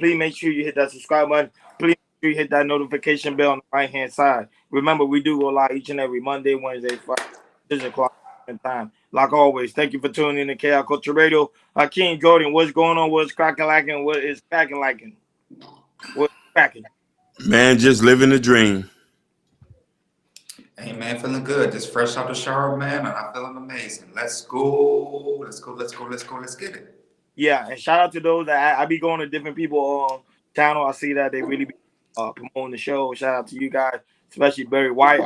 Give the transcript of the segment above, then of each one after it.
Please make sure you hit that subscribe button. Please make sure you hit that notification bell on the right hand side. Remember, we do go live each and every Monday, Wednesday, Friday, 6 o'clock time. Like always, thank you for tuning in to KI Culture Radio. King Jordan, what's going on? What's cracking lacking? What is cracking lacking? What's cracking? Man, just living the dream. Hey man, feeling good. Just fresh out the shower, man, and I'm feeling amazing. Let's go. Let's go. Let's go. Let's go. Let's get it. Yeah, and shout out to those that I be going to different people channel. I see that they really be promoting the show. Shout out to you guys, especially Barry White.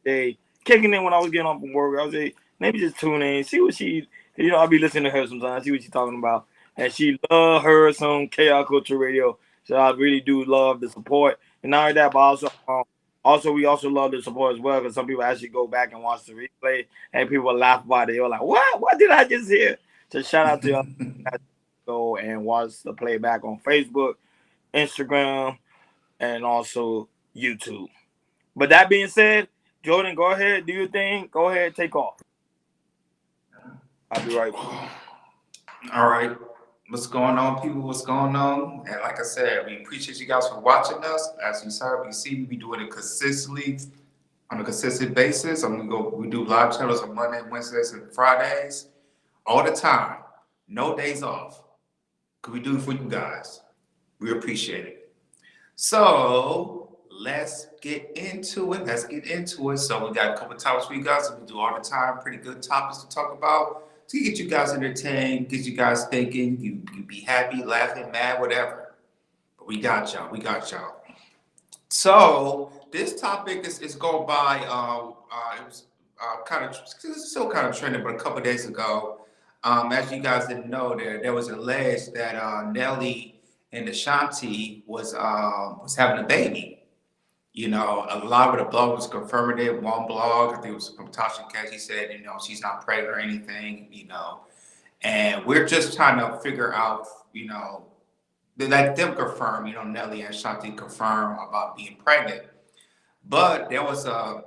They kicking in when I was getting off from work. I was like, maybe just tune in, see what she. I'll be listening to her sometimes, see what she's talking about. And she love her some KI Culture Radio. So I really do love the support. And not only that, but also we also love the support as well, because some people actually go back and watch the replay and people laugh about it. They're like, what did I just hear? So shout out to y'all. Go and watch the playback on Facebook, Instagram, and also YouTube. But that being said, Jordan, go ahead, do your thing. Go ahead, take off. I'll be right back. All right. What's going on, people? What's going on? And like I said, we appreciate you guys for watching us. As you saw, we see we be doing it consistently on a consistent basis. We do live channels on Monday, Wednesdays, and Fridays all the time. No days off. Cause we do it for you guys. We appreciate it. So let's get into it. So we got a couple of topics for you guys that we do all the time. Pretty good topics to talk about. To get you guys entertained, get you guys thinking, you be happy, laughing, mad, whatever. But we got y'all. So this topic is going by. It was still kind of trending, but a couple of days ago, as you guys didn't know, there was alleged that Nelly and Ashanti was having a baby. A lot of the bloggers confirmed it. One blog, I think it was from Tasha Cash, he said, she's not pregnant or anything, and we're just trying to figure out, let them confirm, Nelly and Ashanti confirm about being pregnant. But there was a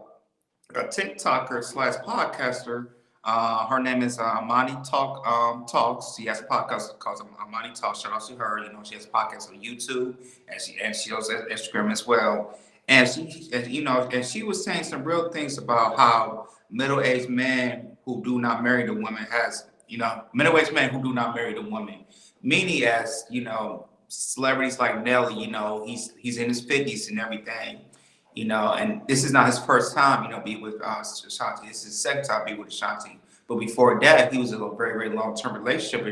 TikToker / podcaster. Her name is Amani Talks. She has a podcast called Amani Talks. Shout out to her. She has a podcast on YouTube, and she also has Instagram as well. And she was saying some real things about how middle-aged men who do not marry the woman middle-aged men who do not marry the woman, meaning as celebrities like Nelly, he's in his 50s and everything, and this is not his first time, be with Ashanti. This is his second time be with Ashanti. But before that, he was in a very, very long-term relationship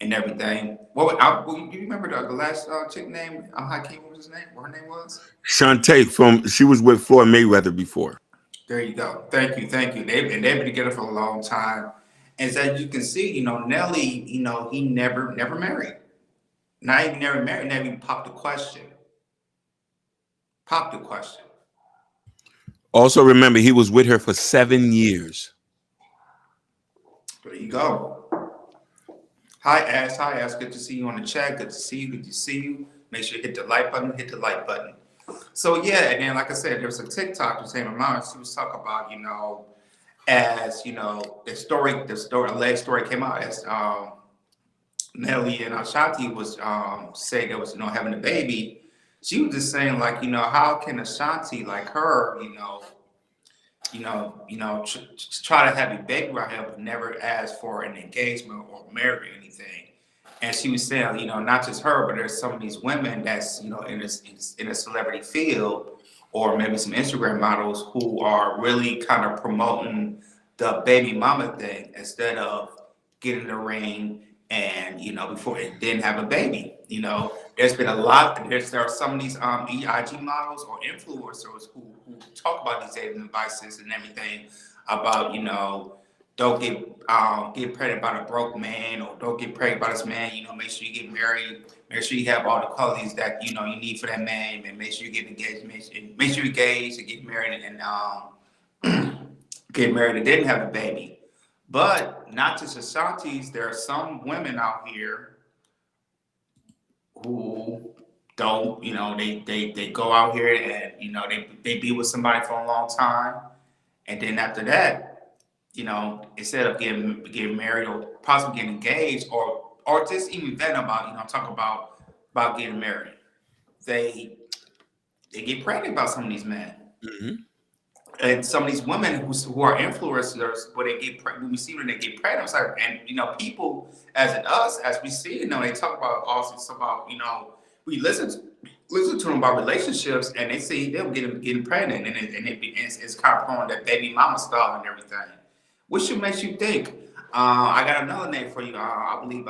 and everything. You remember the last chick name? Hakeem, what was his name? What her name was? Shantae she was with Floyd Mayweather before. There you go. Thank you. They've been together for a long time. And as you can see, Nelly, he never married. Not even never married, never even popped the question. Also, remember, he was with her for 7 years. There you go. Hi, Ash. Good to see you on the chat. Good to see you. Make sure you hit the like button. So, yeah, and then, like I said, there was a TikTok the same amount. She was talking about, as, the alleged story came out as Nelly and Ashanti was saying there was, having a baby. She was just saying, like, how can Ashanti, like her, try to have a baby right here, but never ask for an engagement or marry or anything. And she was saying, not just her, but there's some of these women that's, in a celebrity field, or maybe some Instagram models who are really kind of promoting the baby mama thing instead of getting in the ring and, before it didn't have a baby. There's been a lot. There are some of these IG models or influencers who talk about these dating advices and everything about, don't get pregnant by a broke man, or don't get pregnant by this man. Make sure you get married. Make sure you have all the qualities that you need for that man, and make sure you get engaged. Make sure you engage and get married and get married and didn't have a baby. But not just Ashanti's. There are some women out here who don't, they go out here and they be with somebody for a long time, and then after that, instead of getting married or possibly getting engaged, or just even then about talk about about getting married. They get pregnant by some of these men. Mm-hmm. And some of these women who are influencers, when we see when they get pregnant, it's like, and people as in us, as we see, they talk about also about, we listen to them about relationships, and they see them getting pregnant, and it's kind of prone that baby mama style and everything. Which makes you think? I got another name for you. I believe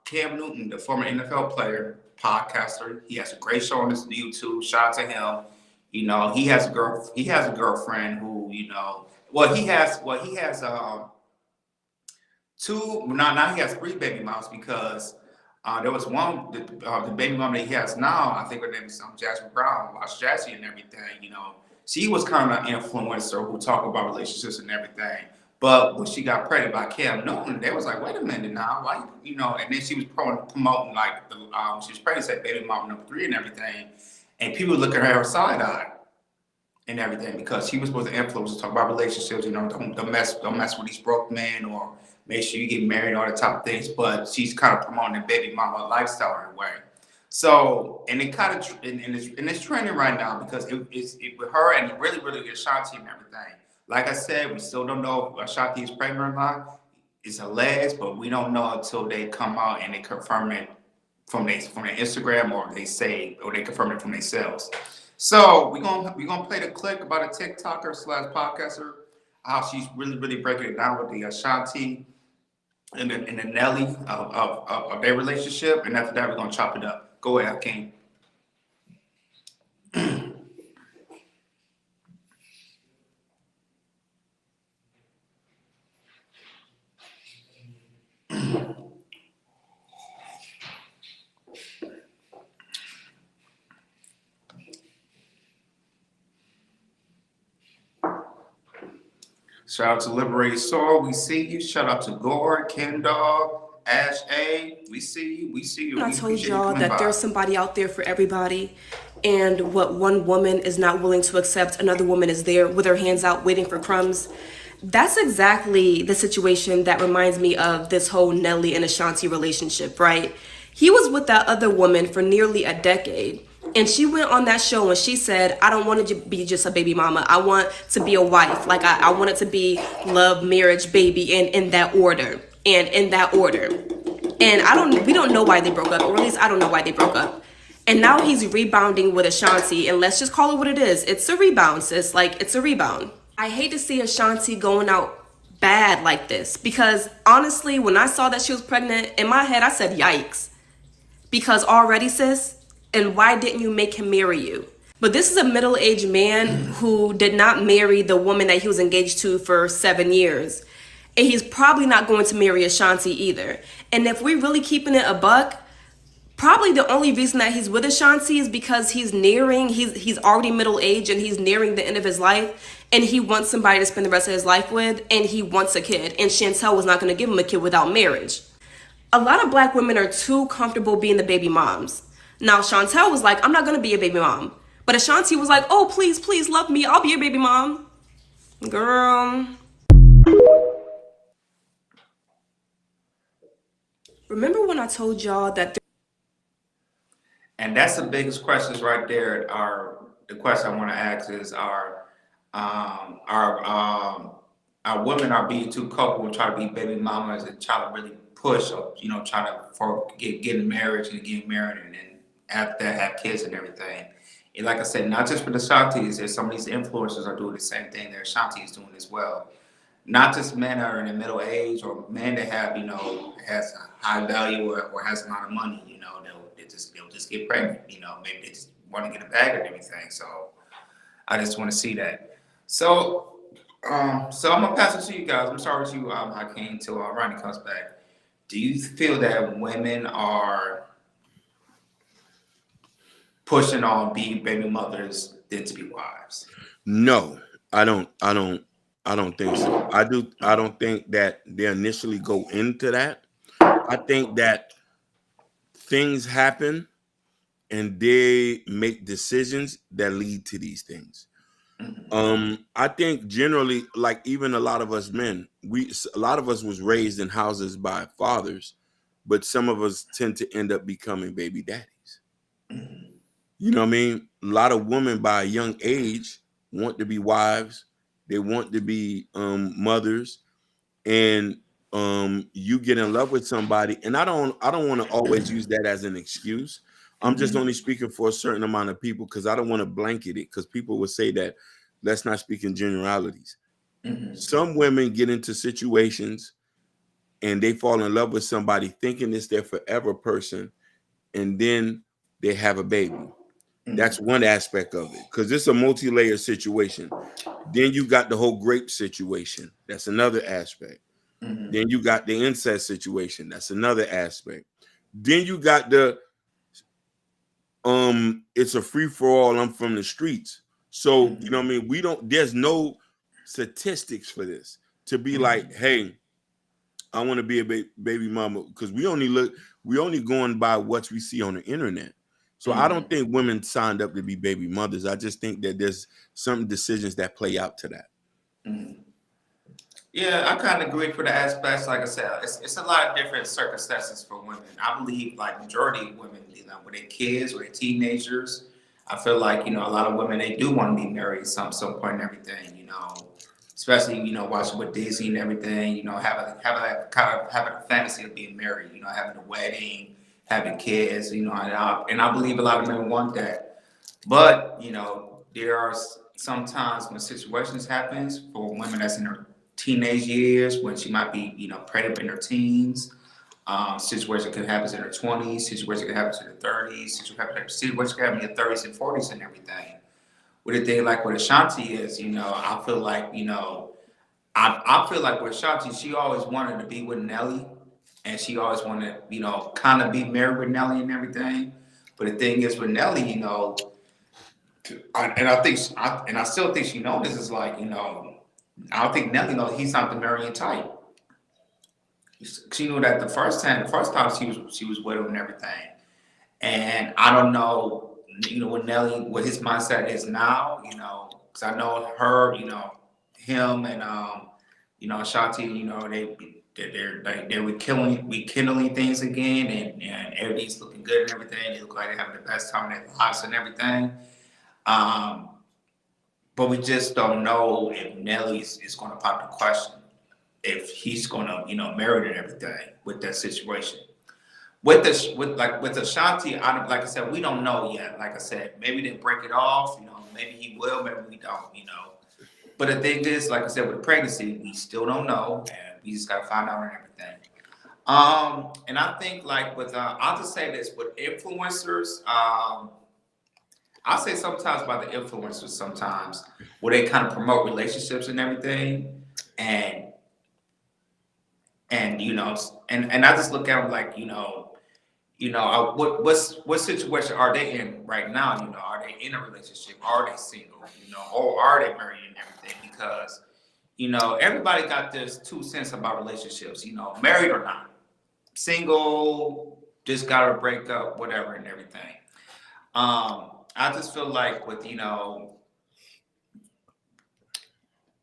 Cam Newton, the former NFL player, podcaster. He has a great show on his YouTube. Shout out to him. He has a girlfriend who, he has two. Now he has three baby moms because there was one, the baby mom that he has now. I think her name is Jasmine Brown, Watch Jazzy and everything. She was kind of an influencer who talk about relationships and everything. But when she got pregnant by Cam Newton, they was like, wait a minute now, why, and then she was promoting like she was pregnant, said baby mom number 3 and everything. And people look at her side eye and everything because she was supposed to influence, talk about relationships, don't mess with these broke men or make sure you get married, all the top things. But she's kind of promoting the baby mama lifestyle in a way. So, and it kind of, and it's trending right now because it's with her and really, really Ashanti and everything. Like I said, we still don't know if Ashanti is pregnant or not. It's alleged, but we don't know until they come out and they confirm it from their Instagram, or they confirm it from themselves. So we're gonna play the clip about a TikToker / podcaster, how she's really, really breaking it down with the Ashanti and the Nelly of their relationship, and after that we're gonna chop it up. Go ahead, King. Shout out to Liberated Soul. We see you. Shout out to Gore, Ken Dog, Ash A. We see you. I told y'all that there's somebody out there for everybody. And what one woman is not willing to accept, another woman is there with her hands out waiting for crumbs. That's exactly the situation that reminds me of this whole Nelly and Ashanti relationship, right? He was with that other woman for nearly a decade. And she went on that show and she said, I don't want to be just a baby mama. I want to be a wife. Like I want it to be love, marriage, baby, and in that order. And we don't know why they broke up, or at least I don't know why they broke up. And now he's rebounding with Ashanti, and let's just call it what it is. It's a rebound, sis. Like, it's a rebound. I hate to see Ashanti going out bad like this, because honestly, when I saw that she was pregnant, in my head, I said, yikes. Because already, sis, and why didn't you make him marry you? But this is a middle-aged man who did not marry the woman that he was engaged to for 7 years. And he's probably not going to marry Ashanti either. And if we're really keeping it a buck, probably the only reason that he's with Ashanti is because he's already middle-aged and he's nearing the end of his life. And he wants somebody to spend the rest of his life with, and he wants a kid. And Chantel was not going to give him a kid without marriage. A lot of black women are too comfortable being the baby moms. Now, Chantel was like, I'm not going to be a baby mom. But Ashanti was like, oh, please, please love me. I'll be your baby mom. Girl. Remember when I told y'all that... And that's the biggest questions right there. The question I want to ask is, our women are being too comfortable and try to be baby mamas and try to really push, try to get in marriage and get married and then after that have kids and everything. And like I said, not just for the Ashantis, there's some of these influencers are doing the same thing that Ashanti is doing as well. Not just men that are in the middle age or men that have, has a high value or has a lot of money, they'll just get pregnant, maybe they just want to get a bag and everything. So I just want to see that. So I'm gonna pass it to you guys. I'm sorry to Hakeem until Ronnie comes back. Do you feel that women are pushing on being baby mothers than to be wives? No, I don't think so. I don't think that they initially go into that. I think that things happen and they make decisions that lead to these things. I think generally, like even a lot of us men, a lot of us was raised in houses by fathers but some of us tend to end up becoming baby daddies. Mhm. You know what I mean? A lot of women by a young age want to be wives. They want to be mothers, and you get in love with somebody. And I don't want to always use that as an excuse. I'm just Mhm. only speaking for a certain amount of people because I don't want to blanket it, because people will say that. Let's not speak in generalities. Mhm. Some women get into situations and they fall in love with somebody thinking it's their forever person, and then they have a baby. That's Mhm. one aspect of it, because it's a multi-layered situation. Then you got the whole grape situation. That's another aspect. Mhm. Then you got the incest situation. That's another aspect. Then you got the it's a free for all. I'm from the streets. So, you know Mhm. what I mean? There's no statistics for this to be like, Mhm. hey, I want to be a baby mama, because we only going by what we see on the internet. So I don't Mhm. think women signed up to be baby mothers. I just think that there's some decisions that play out to that. Mhm. Yeah, I kind of agree for the aspects. Like I said, it's a lot of different circumstances for women. I believe like majority of women, with their kids or their teenagers, I feel like a lot of women they do want to be married at some point and everything. Especially watching with Disney and everything. Having a fantasy of being married. Having a wedding, having kids. And I believe a lot of men want that. But there are sometimes when situations happens for women that's in their teenage years, when she might be pregnant in her teens. Situation can happen in her 20s. Situation can happen in her 30s. Situation can happen in her 30s and 40s and everything. What the thing like with Ashanti is, I feel like I feel like with Ashanti, she always wanted to be with Nelly, and she always wanted kind of be married with Nelly and everything. But the thing is with Nelly, and I still think she knows this is like, I don't think Nelly knows he's not the marrying type. She knew that the first time she was with him and everything. And I don't know, what Nelly, what his mindset is now, because I know her, him and Ashanti, they were rekindling things again, and everything's looking good and everything. They look like they're having the best time in their lives and everything. Um, But we just don't know if Nelly's is going to pop the question, if he's going to, marry and everything with that situation. With Ashanti, like I said, we don't know yet. Like I said, maybe they break it off. Maybe he will, maybe we don't. But the thing is, like I said, with pregnancy, we still don't know, and we just got to find out and everything. And I think like I'll just say this with influencers. I'll say sometimes about the influencers sometimes where they kind of promote relationships and everything, and and and I just look at them like what situation are they in right now? Are they in a relationship? Are they single? Or are they married and everything? Because everybody got this 2 cents about relationships. Married or not, single, just gotta break up, whatever and everything. I just feel like with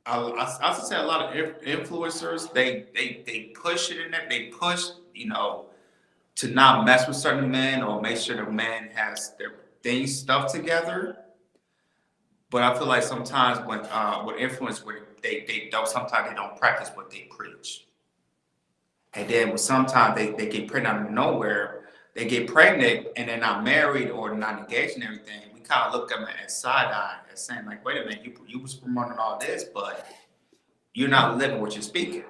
I would say a lot of influencers they push it in there. They push to not mess with certain men or make sure the man has their things stuff together. But I feel like sometimes when with influence, where they don't sometimes they don't practice what they preach, and then sometimes they get pregnant out of nowhere. They get pregnant and they're not married or not engaged and everything. We kind of look at them as side eye, as saying like, wait a minute, you was promoting all this, but you're not living what you're speaking.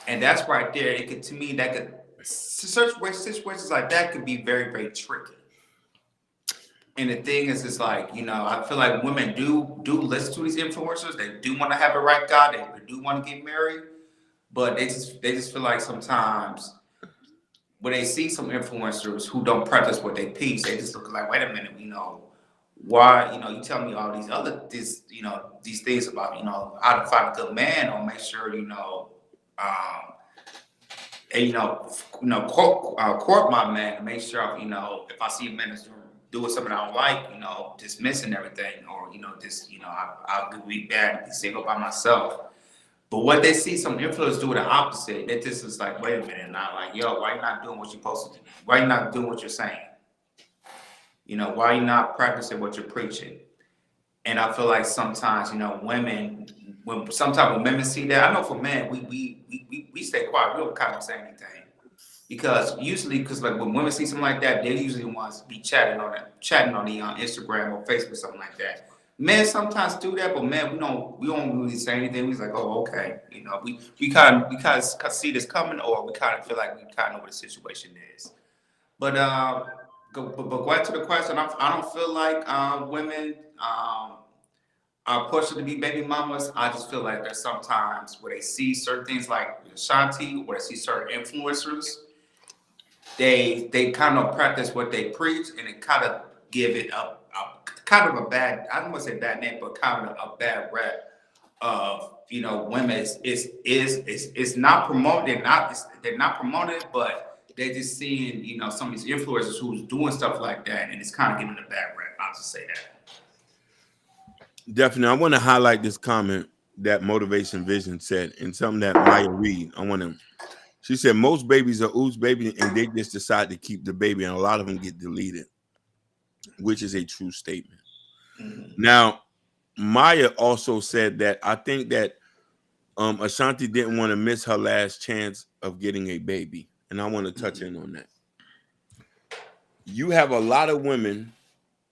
And that's right there. It could, to me, that could situations like that could be very, very tricky. And the thing is, it's like I feel like women do listen to these influencers. They do want to have a right guy. They do want to get married, but they just feel like sometimes when they see some influencers who don't practice what they preach, they just look like, wait a minute, why you tell me all these things about how to find a good man or make sure um, and court my man and make sure if I see a man that's doing something I don't like, dismissing everything or just I'll be bad and be single by myself. But what they see some influencers do the opposite. That this is like, wait a minute, now, like, yo, why you not doing what you're supposed to do? Why you not doing what you're saying? You know, why you not practicing what you're preaching? And I feel like sometimes, you know, women, sometimes when women see that, I know for men, we stay quiet. We don't kind of say anything. Because like when women see something like that, they usually want to be chatting on the Instagram or Facebook, something like that. Men sometimes do that, but men, we don't really say anything. We're like, oh, okay, you know, we kind of see this coming, or we kind of feel like we kind of know what the situation is. But back to the question, I don't feel like women are pushed to be baby mamas. I just feel like there's sometimes where they see certain things like Ashanti, where they see certain influencers. They kind of practice what they preach, and it kind of give it a kind of a bad, I don't want to say bad name, but kind of a bad rep of, you know, women is not promoted. They're not promoted, but they're just seeing, you know, some of these influencers who's doing stuff like that, and it's kind of giving a bad rep. I'll just say that. Definitely. I want to highlight this comment that Motivation Vision said, and something that Maya Reed. She said most babies are oops baby, and they just decide to keep the baby, and a lot of them get deleted, which is a true statement. Mm-hmm. Now, Maya also said that I think that Ashanti didn't want to miss her last chance of getting a baby, and I want to touch in on that. You have a lot of women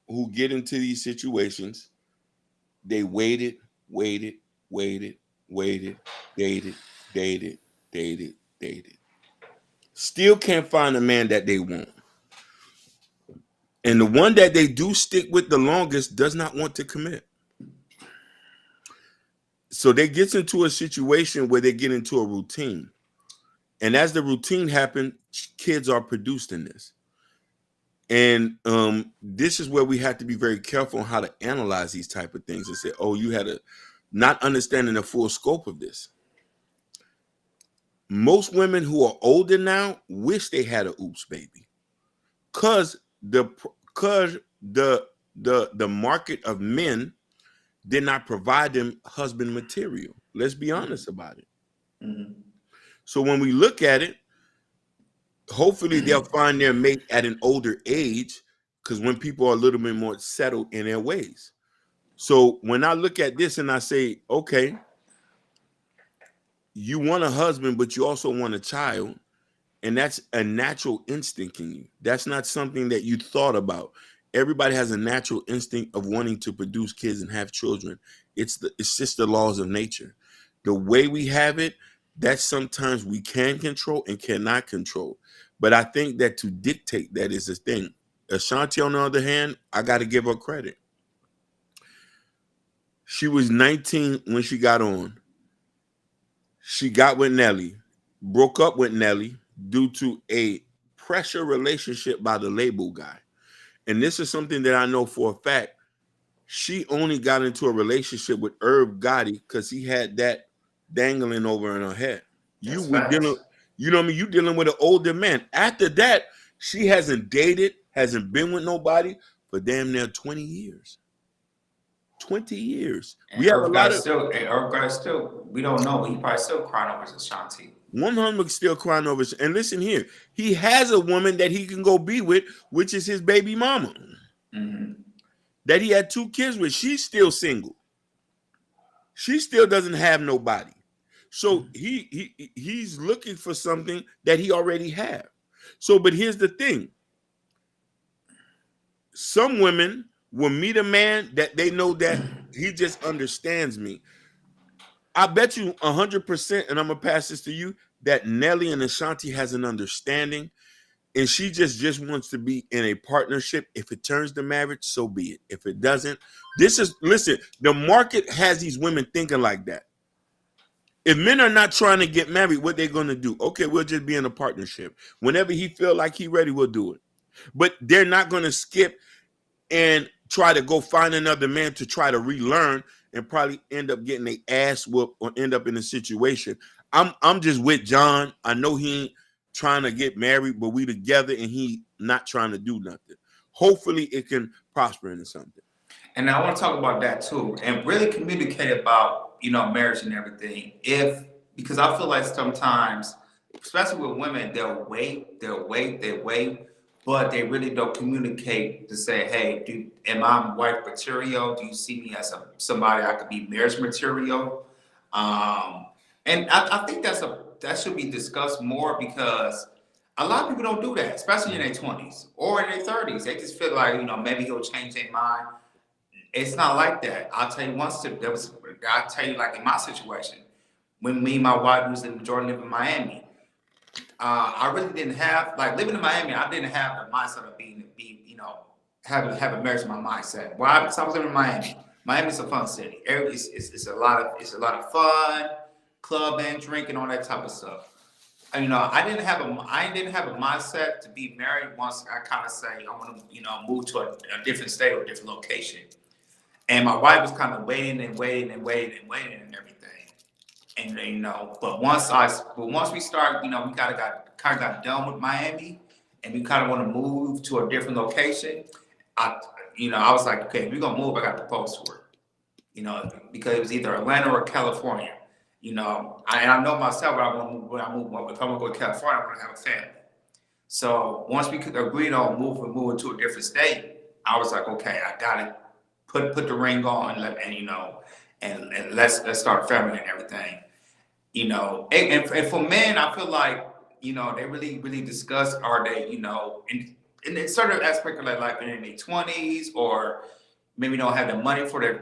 who get into these situations. They waited, dated. Still can't find a man that they want. And the one that they do stick with the longest does not want to commit. So they get into a situation where they get into a routine. And as the routine happens, kids are produced in this. And this is where we have to be very careful on how to analyze these type of things and say, oh, you had a not understanding the full scope of this. Most women who are older now wish they had a oops baby, because the market of men did not provide them husband material. Let's be honest about it. Mm-hmm. So when we look at it, hopefully they'll find their mate at an older age, because when people are a little bit more settled in their ways. So when I look at this and I say, okay, you want a husband, but you also want a child, and that's a natural instinct in you. That's not something that you thought about. Everybody has a natural instinct of wanting to produce kids and have children. It's just the laws of nature. The way we have it, that sometimes we can control and cannot control. But I think that to dictate that is a thing. Ashanti, on the other hand, I got to give her credit. She was 19 when she got on. She got with Nelly, broke up with Nelly due to a pressure relationship by the label guy. And this is something that I know for a fact. She only got into a relationship with Irv Gotti because he had that dangling over in her head. You were dealing, you know what I mean? You dealing with an older man. After that, she hasn't dated, hasn't been with nobody for damn near 20 years. 20 years. And we have a lot of Irv Gotti still, we don't know, but he probably still crying over Ashanti. 100 still crying over. And listen here, he has a woman that he can go be with, which is his baby mama. Mm-hmm. That he had 2 kids with. She's still single. She still doesn't have nobody. So he's looking for something that he already had. So, but here's the thing. Some women will meet a man that they know that he just understands me. I bet you 100%, and I'm gonna pass this to you, that Nelly and Ashanti has an understanding, and she just wants to be in a partnership. If it turns to marriage, so be it. If it doesn't, listen, the market has these women thinking like that. If men are not trying to get married, what they're gonna do? Okay, we'll just be in a partnership. Whenever he feel like he ready, we'll do it. But they're not gonna skip and try to go find another man to try to relearn and probably end up getting their ass whooped or end up in a situation. I'm just with John. I know he ain't trying to get married, but we together and he not trying to do nothing. Hopefully it can prosper into something. And I want to talk about that too, and really communicate about marriage and everything. Because I feel like sometimes, especially with women, they'll wait, but they really don't communicate to say, hey, am I wife material? Do you see me as somebody I could be marriage material? And I think that should be discussed more, because a lot of people don't do that, especially in their 20s or in their 30s. They just feel like, maybe he'll change their mind. It's not like that. I'll tell you I'll tell you, like, in my situation, when me and my wife was in Jordan, living in Miami, I really didn't have, like, living in Miami, I didn't have the mindset of have a marriage in my mindset. Why? Because I was living in Miami. Miami's a fun city. It's a lot of fun, clubbing, drinking, all that type of stuff. And, I didn't have a mindset to be married once I kind of say I want to, move to a different state or a different location. And my wife was kind of waiting and everything. And but once we start, we kind of got done with Miami, and we kind of want to move to a different location. I was like, okay, if we're gonna move, I got to propose to her. Because it was either Atlanta or California. And I know myself when I move, if I'm gonna go to California, I want to have a family. So once we could agree on moving to a different state, I was like, okay, I gotta put the ring on, and let's start a family and everything. And for men, I feel like they really discuss, are they in a certain aspect of their life, in their 20s, or maybe don't have the money for their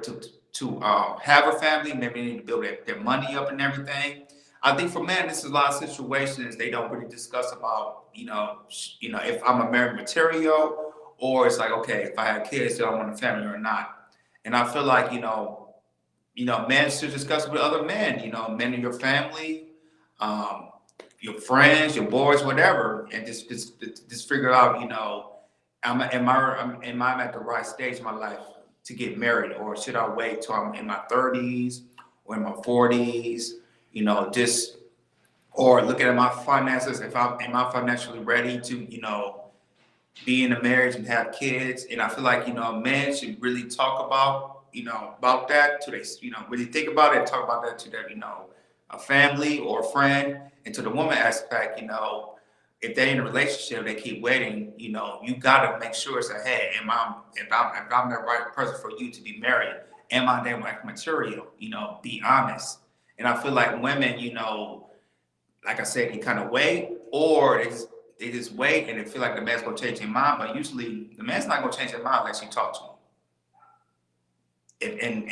to have a family, maybe they need to build their money up and everything. I think for men, this is a lot of situations they don't really discuss about, if I'm a married material, or it's like, okay, if I have kids, do I want a family or not? And I feel like, men should discuss it with other men, men in your family, your friends, your boys, whatever, and just figure out, am I at the right stage in my life to get married, or should I wait till I'm in my 30s or in my 40s, or looking at my finances, am I financially ready to, be in a marriage and have kids? And I feel like, men should really talk about, about that to they, really think about it, talk about that to their, a family or a friend. And to the woman aspect, if they're in a relationship, they keep waiting, you gotta make sure, say, hey, if I'm the right person for you to be married, am I their wife material? Be honest. And I feel like women, like I said, they kind of wait, or they just wait and they feel like the man's gonna change their mind. But usually the man's not gonna change their mind unless you talk to him. And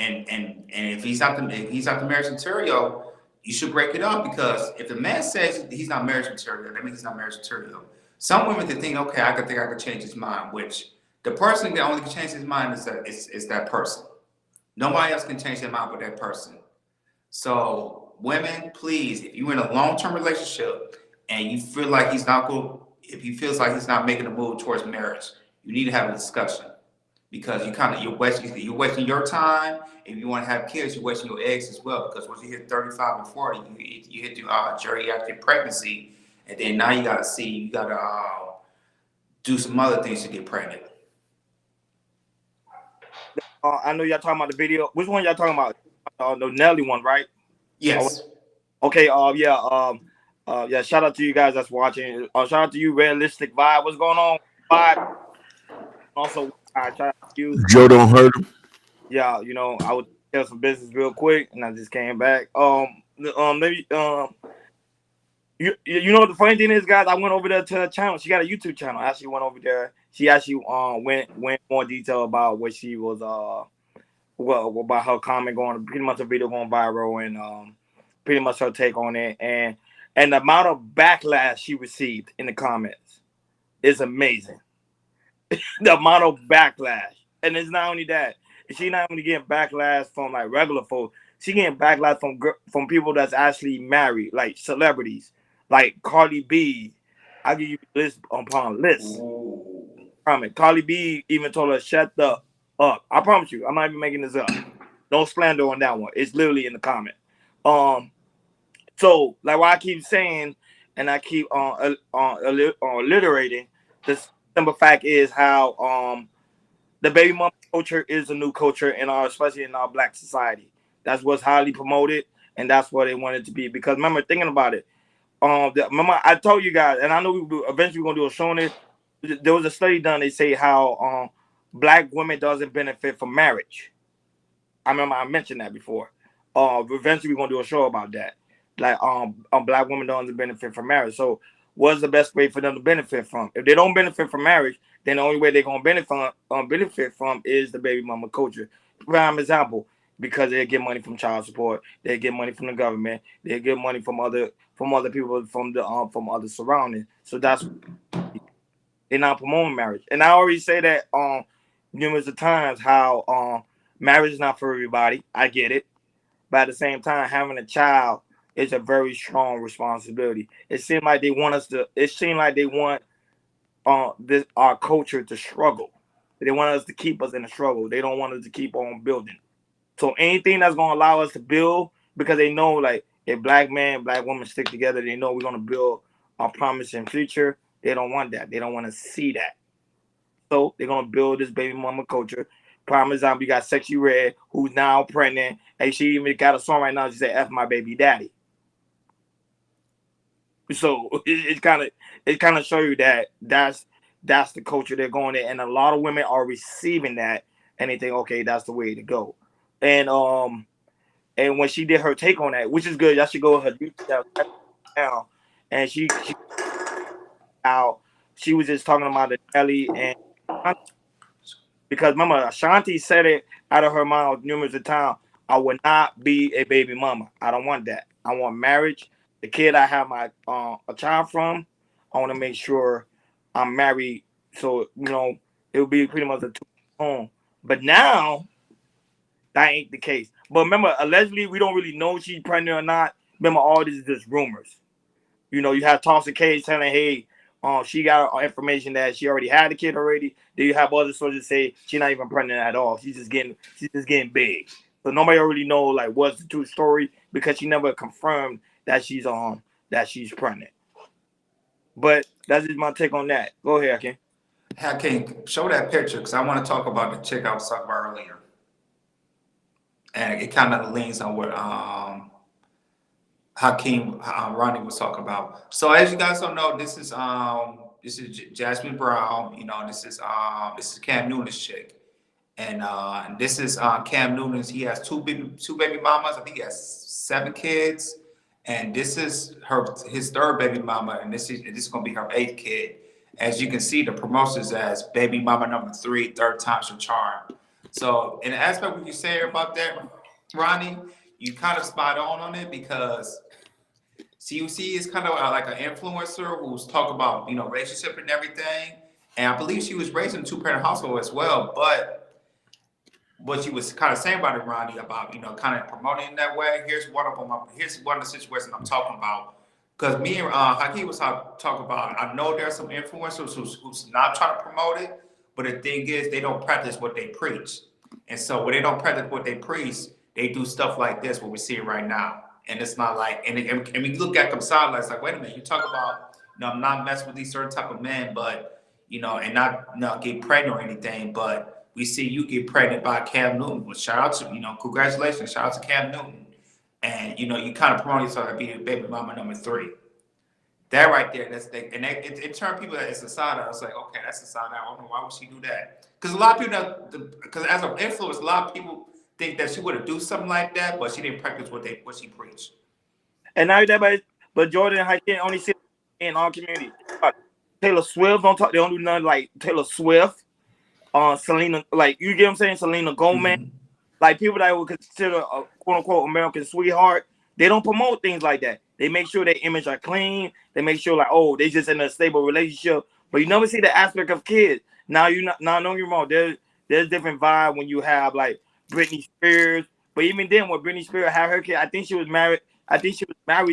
if he's not the marriage material, you should break it up, because if the man says he's not marriage material, that means he's not marriage material. Some women think, okay, I could change his mind, which the person that only can change his mind is that person. Nobody else can change their mind but that person. So women, please, if you're in a long-term relationship and you feel like if he feels like he's not making a move towards marriage, you need to have a discussion, because you're wasting your time. If you want to have kids, you're wasting your eggs as well, because once you hit 35 and 40, you hit the geriatric pregnancy, and then now you gotta do some other things to get pregnant. I know y'all talking about the video. Which one y'all talking about? The Nelly one, right? Yes. Okay. Yeah. Shout out to you guys that's watching. Shout out to you, Realistic Vibe. What's going on, Vibe? Also, shout out to you. Joe don't hurt him. Yeah, I would tell some business real quick, and I just came back. Maybe the funny thing is, guys, I went over there to her channel. She got a YouTube channel. I actually went over there. She actually went more detail about what she was about her comment going, pretty much a video going viral, and pretty much her take on it, and the amount of backlash she received in the comments is amazing. The amount of backlash, and it's not only that. She not only getting backlash from like regular folks, she getting backlash from people that's actually married, like celebrities, like Cardi B. I'll give you list upon list. Cardi B even told her, shut the up. I promise you, I'm not even making this up. No slander on that one. It's literally in the comment. So like what I keep saying, and I keep alliterating, the simple fact is how the baby mama culture is a new culture in especially in our Black society. That's what's highly promoted, and that's what they want it to be. Because remember, thinking about it, remember I told you guys, and I know eventually we're gonna do a show on it. There was a study done. They say how black women doesn't benefit from marriage. I remember I mentioned that before. Eventually we're gonna do a show about that. Like black women don't benefit from marriage. So what's the best way for them to benefit from? If they don't benefit from marriage, then the only way they're gonna benefit from is the baby mama culture. Prime example, because they get money from child support, they get money from the government, they get money from other people from other surroundings. So that's they're not promoting marriage. And I already say that numerous of times how marriage is not for everybody. I get it. But at the same time, having a child is a very strong responsibility. It seems like they want us to. It seems like they want our culture to struggle. They want us to keep us in a struggle. They don't want us to keep on building. So anything that's gonna allow us to build, because they know like if black man, black woman stick together, they know we're gonna build a promising future. They don't want that. They don't want to see that. So they're gonna build this baby mama culture. Prime example, you got Sexy Red, who's now pregnant, and she even got a song right now. She said, "F my baby daddy." So it kind of show you that that's the culture they're going in, and a lot of women are receiving that, and they think, okay, that's the way to go. And when she did her take on that, which is good, y'all should go her YouTube now, and she out. She was just talking about the Nelly and because remember Ashanti said it out of her mouth numerous of times. I would not be a baby mama. I don't want that. I want marriage. The kid I have my a child from, I want to make sure I'm married. So it would be pretty much a two home. But now that ain't the case. But remember, allegedly we don't really know if she's pregnant or not. Remember, all this is just rumors. You have Thompson Cage telling, hey, she got information that she already had a kid already. Then you have other sources say she's not even pregnant at all. She's just getting big. So nobody already know like what's the true story because she never confirmed that she's pregnant. But that's just my take on that. Go ahead, Hakeem. Hakeem, show that picture because I want to talk about the chick I was talking about earlier, and it kind of leans on what Hakeem Ronnie was talking about. So as you guys don't know, this is Jasmine Brown. This is Cam Newton's chick, and this is Cam Newton's. He has two baby mamas. I think he has 7 kids, and this is his 3rd baby mama, and this is gonna be her 8th kid. As you can see, the promotions as baby mama number 3, 3rd time's your charm. So in the aspect what you say about that, Ronnie, you kind of spot on it because CUC is kind of like an influencer who's talk about relationship and everything, and I believe she was raised in a 2-parent household as well. But what she was kind of saying about it, Ronnie, about kind of promoting in that way. Here's one of them. Here's one of the situations I'm talking about. Because me and Hakeem was talking about, I know there's some influencers who's not trying to promote it, but the thing is they don't practice what they preach. And so when they don't practice what they preach, they do stuff like this, what we're seeing right now. And it's not like, and we look at them sidelines like, wait a minute, you talk about, I'm not messing with these certain type of men, but, and not get pregnant or anything, but we see you get pregnant by Cam Newton. Well, shout out to, congratulations, shout out to Cam Newton. And you kind of promote yourself to be a baby mama number 3. That right there, it turned people that it's a side eye. It's like, okay, that's a side eye. I don't know why would she do that? Because a lot of people, because as an influencer, a lot of people think that she would have do something like that, but she didn't practice what she preached. And now that, but Jordan Hakeem only see in our community. Taylor Swift don't talk. They don't do nothing like Taylor Swift, Selena, like you get what I'm saying, Selena Gomez. Mm-hmm. Like people that would consider a quote unquote American sweetheart, they don't promote things like that. They make sure their image are clean. They make sure like, oh, they just in a stable relationship. But you never see the aspect of kids. Now don't get me wrong. There's different vibe when you have like Britney Spears. But even then, when Britney Spears had her kid, I think she was married.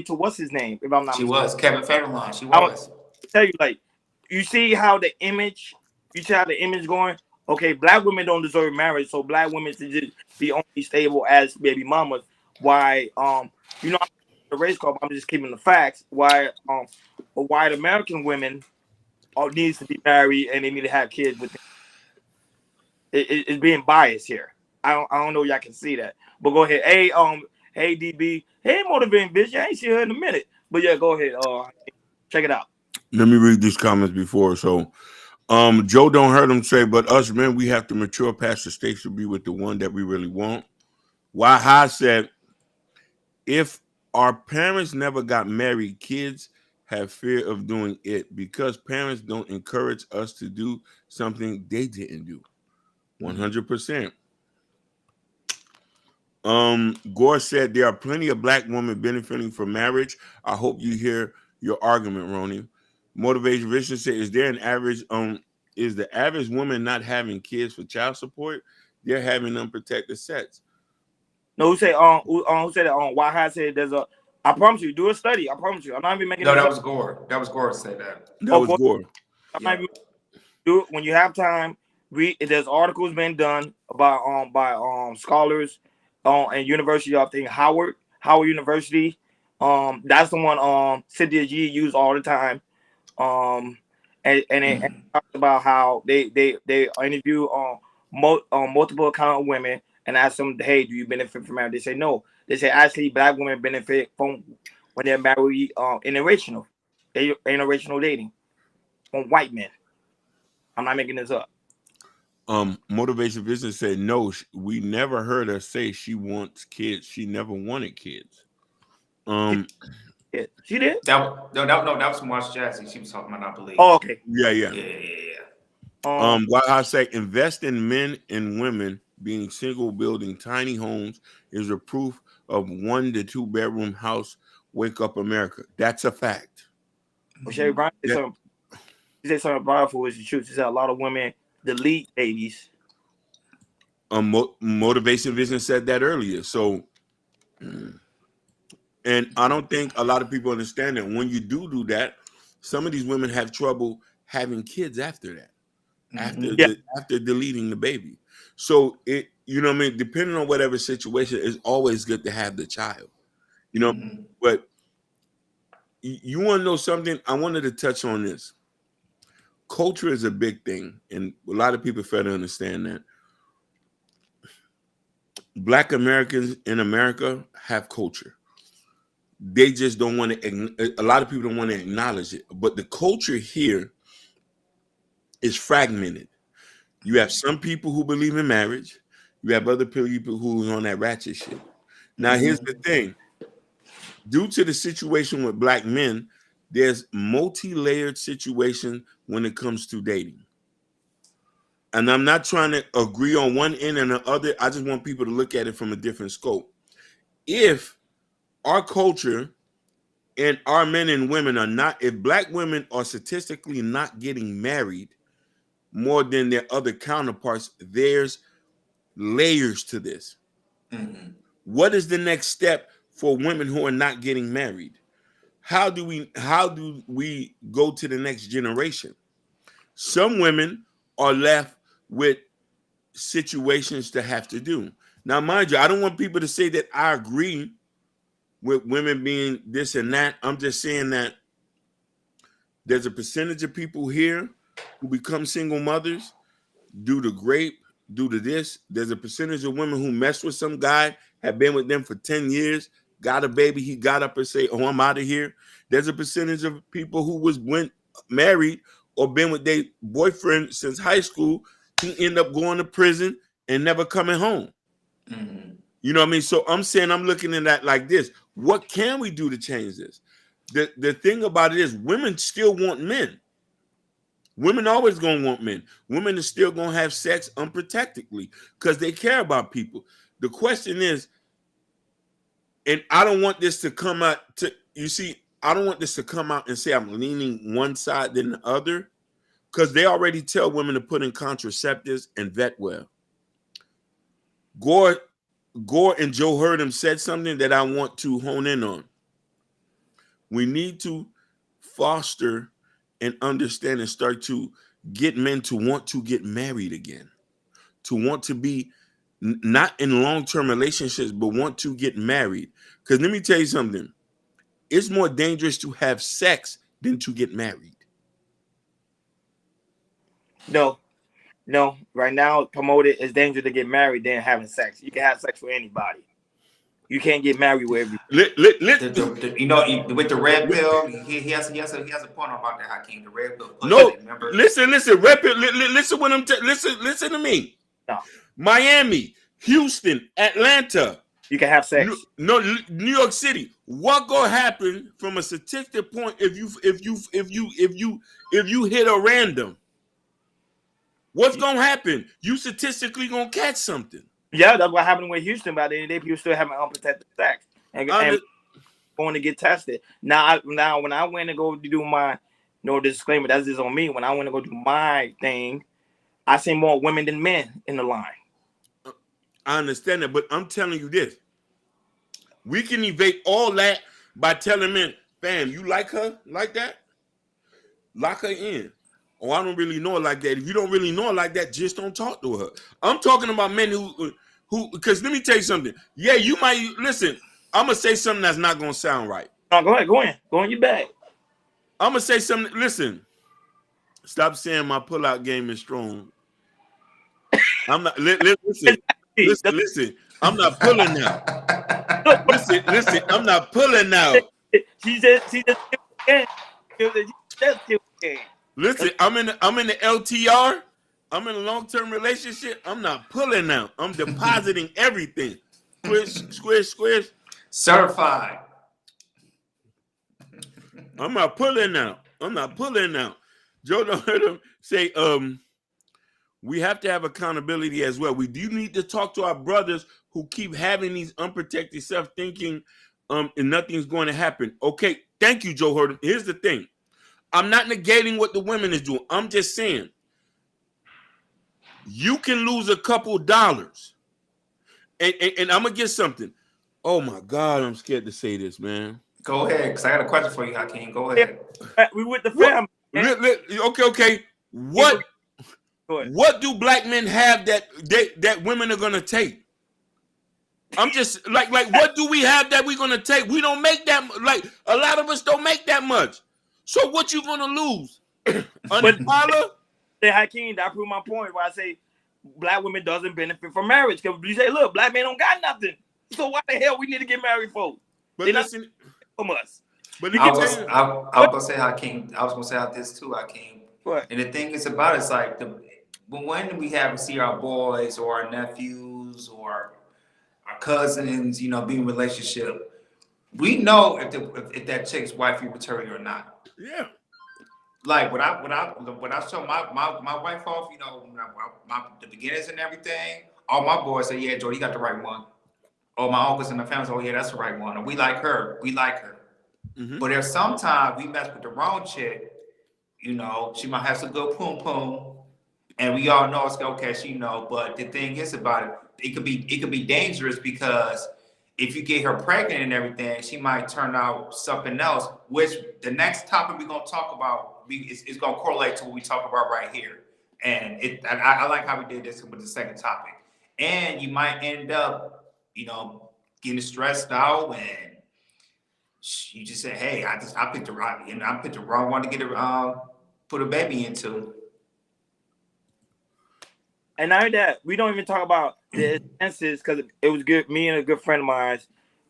To what's his name? If I'm not she mistaken. Was Kevin Federline. She was. I tell you, like, you see how the image going. Okay, black women don't deserve marriage, so black women should just be only stable as baby mamas. Why, the race call, I'm just keeping the facts. Why white American women needs to be married and they need to have kids with them. It's being biased here. I don't know y'all can see that, but go ahead. Hey DB, hey motivating bitch. I ain't seen her in a minute, but yeah, go ahead. Check it out. Let me read these comments before. So, Joe don't heard him say, but us men, we have to mature past the stakes to be with the one that we really want. Waha said, if our parents never got married, kids have fear of doing it because parents don't encourage us to do something they didn't do. 100%. Gore said there are plenty of black women benefiting from marriage. I hope you hear your argument, Ronnie. Motivation Vision said, is there an average is the average woman not having kids for child support? They're having unprotected sex. No, who said that? Waha said there's a. I promise you, do a study. I promise you. I'm not even making No, this that up. was Gore. That was Gore who said that. That was Gore. I'm not even do it when you have time. Read. There's articles been done about by scholars and University of Howard University. That's the one Cynthia G used all the time. And it talks about how they interview multiple account of women and ask them, hey, do you benefit from marriage? They say no. They say actually black women benefit from when they're married interracial dating from white men. I'm not making this up. Motivation Business said no. We never heard her say she wants kids. She never wanted kids. She did. No, that was from Watch Jazzy. She was talking about, I believe. Oh, okay. Yeah. Why I say invest in men and women being single, building tiny homes is a proof of 1 to 2 bedroom house. Wake up, America. That's a fact. Well, Sherry Brown said something powerful, which is true. She said a lot of women delete babies. Motivation Vision said that earlier. So, and I don't think a lot of people understand that when you do that, some of these women have trouble having kids after that. After deleting the baby. So it, you know what I mean, depending on whatever situation, it's always good to have the child. You know, but you want to know something? I wanted to touch on this. Culture is a big thing, and a lot of people fail to understand that. Black Americans in America have culture. They just don't want to, a lot of people don't want to acknowledge it. But the culture here is fragmented. You have some people who believe in marriage. You have other people who's on that ratchet shit. Now, here's the thing. Due to the situation with black men, there's multi-layered situation when it comes to dating. And I'm not trying to agree on one end and the other. I just want people to look at it from a different scope. If our culture and our men and women are not, if black women are statistically not getting married more than their other counterparts, there's layers to this. What is the next step for women who are not getting married? How do we go to the next generation? Some women are left with situations to have to do. Now, mind you, I don't want people to say that I agree with women being this and that. I'm just saying that there's a percentage of people here who become single mothers due to rape, due to this. There's a percentage of women who mess with some guy, have been with them for 10 years, got a baby, he got up and say, oh, I'm out of here. There's a percentage of people who went married or been with their boyfriend since high school. He ended up going to prison and never coming home. You know what I mean? So I'm saying, I'm looking at that like this. What can we do to change this? The thing about it is women still want men. Women always gonna want men. Women are still gonna have sex unprotectedly because they care about people. The question is, and I don't want this to come out to, you see, I don't want this to come out and say I'm leaning one side than the other, because they already tell women to put in contraceptives and vet well. Gore and Joe Hurdham said something that I want to hone in on. We need to foster and understand and start to get men to want to get married again, to want to be not in long-term relationships, but want to get married. Because let me tell you something. It's more dangerous to have sex than to get married. No, No, right now promoted it's dangerous to get married than having sex. You can have sex with anybody. You can't get married with everybody. You know, with the red pill, he has a point about that, Hakeem. The red pill push No, it. Remember? listen, listen what listen to me. No, Miami, Houston, Atlanta, you can have sex. New York City. What gonna happen from a statistic point if you hit a random? What's gonna happen? You statistically gonna catch something. Yeah, that's what happened with Houston. By the end of the day, people still having unprotected sex and going to get tested. Now, when I went to go do my no disclaimer, that's just on me. When I went to go do my thing, I seen more women than men in the line. I understand that, but I'm telling you this: we can evade all that by telling men, "Fam, you like her like that? Lock her in." Oh, I don't really know her like that. If you don't really know her like that, just don't talk to her. I'm talking about men who, because let me tell you something. Yeah, you might listen. I'm gonna say something that's not gonna sound right. No, go ahead, go in your bag. I'm gonna say something. Listen, stop saying my pullout game is strong. I'm not. Listen. I'm not pulling now. Listen. I'm not pulling now. She just Listen, I'm in the LTR. I'm in a long-term relationship. I'm not pulling now. I'm depositing everything. Squish. Certified. I'm not pulling now. Joe don't heard him say, we have to have accountability as well. We do need to talk to our brothers who keep having these unprotected self-thinking, and nothing's going to happen. Okay, thank you, Joe Hurd. Here's the thing. I'm not negating what the women is doing. I'm just saying you can lose a couple dollars. And I'm going to get something. Oh, my God. I'm scared to say this, man. Go ahead, because I got a question for you, Hakeem. Go ahead. We with the family. Okay. What do black men have that women are going to take? I'm just like what do we have that we're going to take? We don't make that. Like, a lot of us don't make that much. So what you gonna lose? $100? Say Hakeem, that prove my point where I say black women doesn't benefit from marriage. Because you say, look, black men don't got nothing. So why the hell we need to get married for? But they listen, from us. But I was gonna say Hakeem. I was gonna say this too, Hakeem. What? And the thing is about it's like when we have to see our boys or our nephews or our cousins, be in relationship, we know if that chick's wifey maturity or not. Yeah. Like when I show my wife off, the beginners and everything, all my boys say, yeah, Jordy, you got the right one. All my uncles and the family say, oh yeah, that's the right one. And we like her. Mm-hmm. But there's sometimes we mess with the wrong chick, she might have some good poom, and we all know it's okay, but the thing is about it could be dangerous because if you get her pregnant and everything, she might turn out something else, which the next topic we're going to talk about is going to correlate to what we talk about right here. And I like how we did this with the second topic. And you might end up, getting stressed out and you just say, hey, I picked the wrong one to get put a baby into. And now that we don't even talk about the expenses because it was good. Me and a good friend of mine,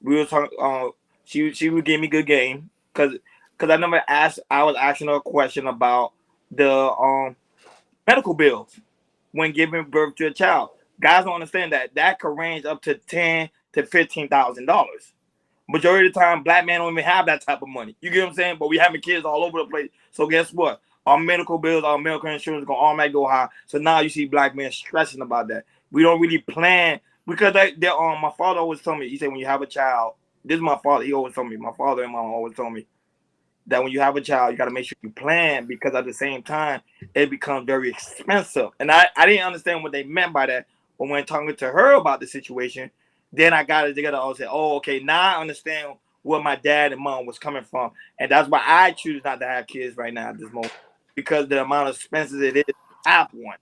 we were talking. She would give me good game because I never asked. I was asking her a question about the medical bills when giving birth to a child. Guys don't understand that could range up to $10,000 to $15,000. Majority of the time, black men don't even have that type of money. You get what I'm saying? But we having kids all over the place. So guess what? Our medical bills, our medical insurance gonna automatically go high. So now you see black men stressing about that. We don't really plan because my father always told me. He said when you have a child, this is my father. He always told me. My father and mom always told me that when you have a child, you got to make sure you plan because at the same time it becomes very expensive. And I didn't understand what they meant by that. But when talking to her about the situation, then I got it together. I said, oh, okay, now I understand where my dad and mom was coming from, and that's why I choose not to have kids right now at this moment. Because the amount of expenses it is to have one.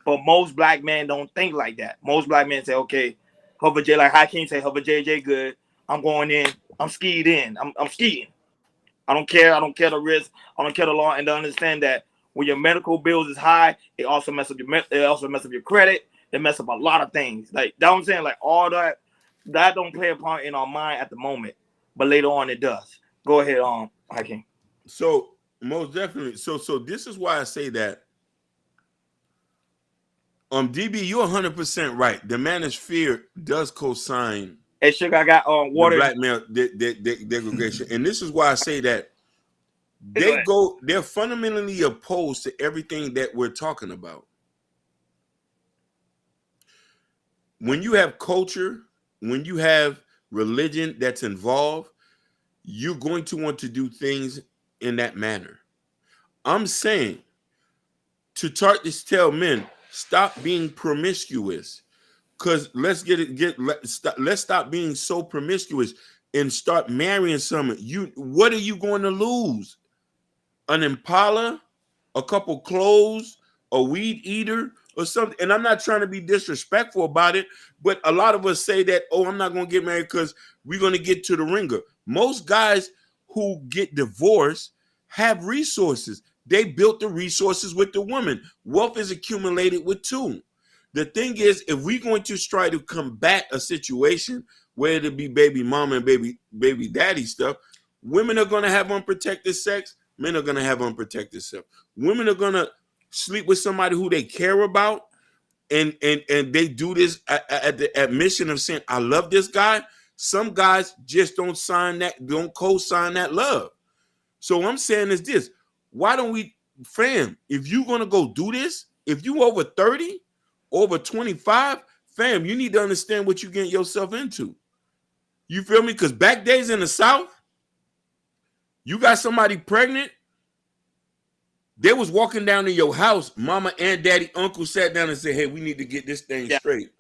But most black men don't think like that. Most black men say, okay, Hover J, like Hakeem say, Hover JJ good. I'm going in. I'm skied in. I'm skiing. I don't care. I don't care the risk. I don't care the law. And to understand that when your medical bills is high, it also mess up your credit. It mess up a lot of things. Like that, I'm saying, like all that don't play a part in our mind at the moment, but later on it does. Go ahead, Hakeem. So most definitely. So this is why I say that. DB, you're 100% right. The manosphere does co-sign. Hey, Sugar, I got water. The black male degradation, and this is why I say that they're fundamentally opposed to everything that we're talking about. When you have culture, when you have religion that's involved, you're going to want to do things in that manner. I'm saying to tell men, stop being promiscuous. Because let's stop being so promiscuous and start marrying someone. What are you going to lose? An Impala, a couple clothes, a weed eater, or something? And I'm not trying to be disrespectful about it, but a lot of us say that, I'm not going to get married because we're going to get to the ringer. Most guys who get divorced have resources. They built the resources with the woman. Wealth is accumulated with two. The thing is, if we're going to try to combat a situation where it be baby mama and baby daddy stuff, women are going to have unprotected sex. Men are going to have unprotected sex. Women are going to sleep with somebody who they care about, and they do this at the admission of saying, I love this guy. Some guys just don't co-sign that love. So what I'm saying is this: why don't we, fam? If you're going to go do this, if you over 30. Over 25, fam, you need to understand what you're getting yourself into. You feel me? Because back days in the South, you got somebody pregnant, they was walking down to your house, mama and daddy, uncle sat down and said, hey, we need to get this thing straight.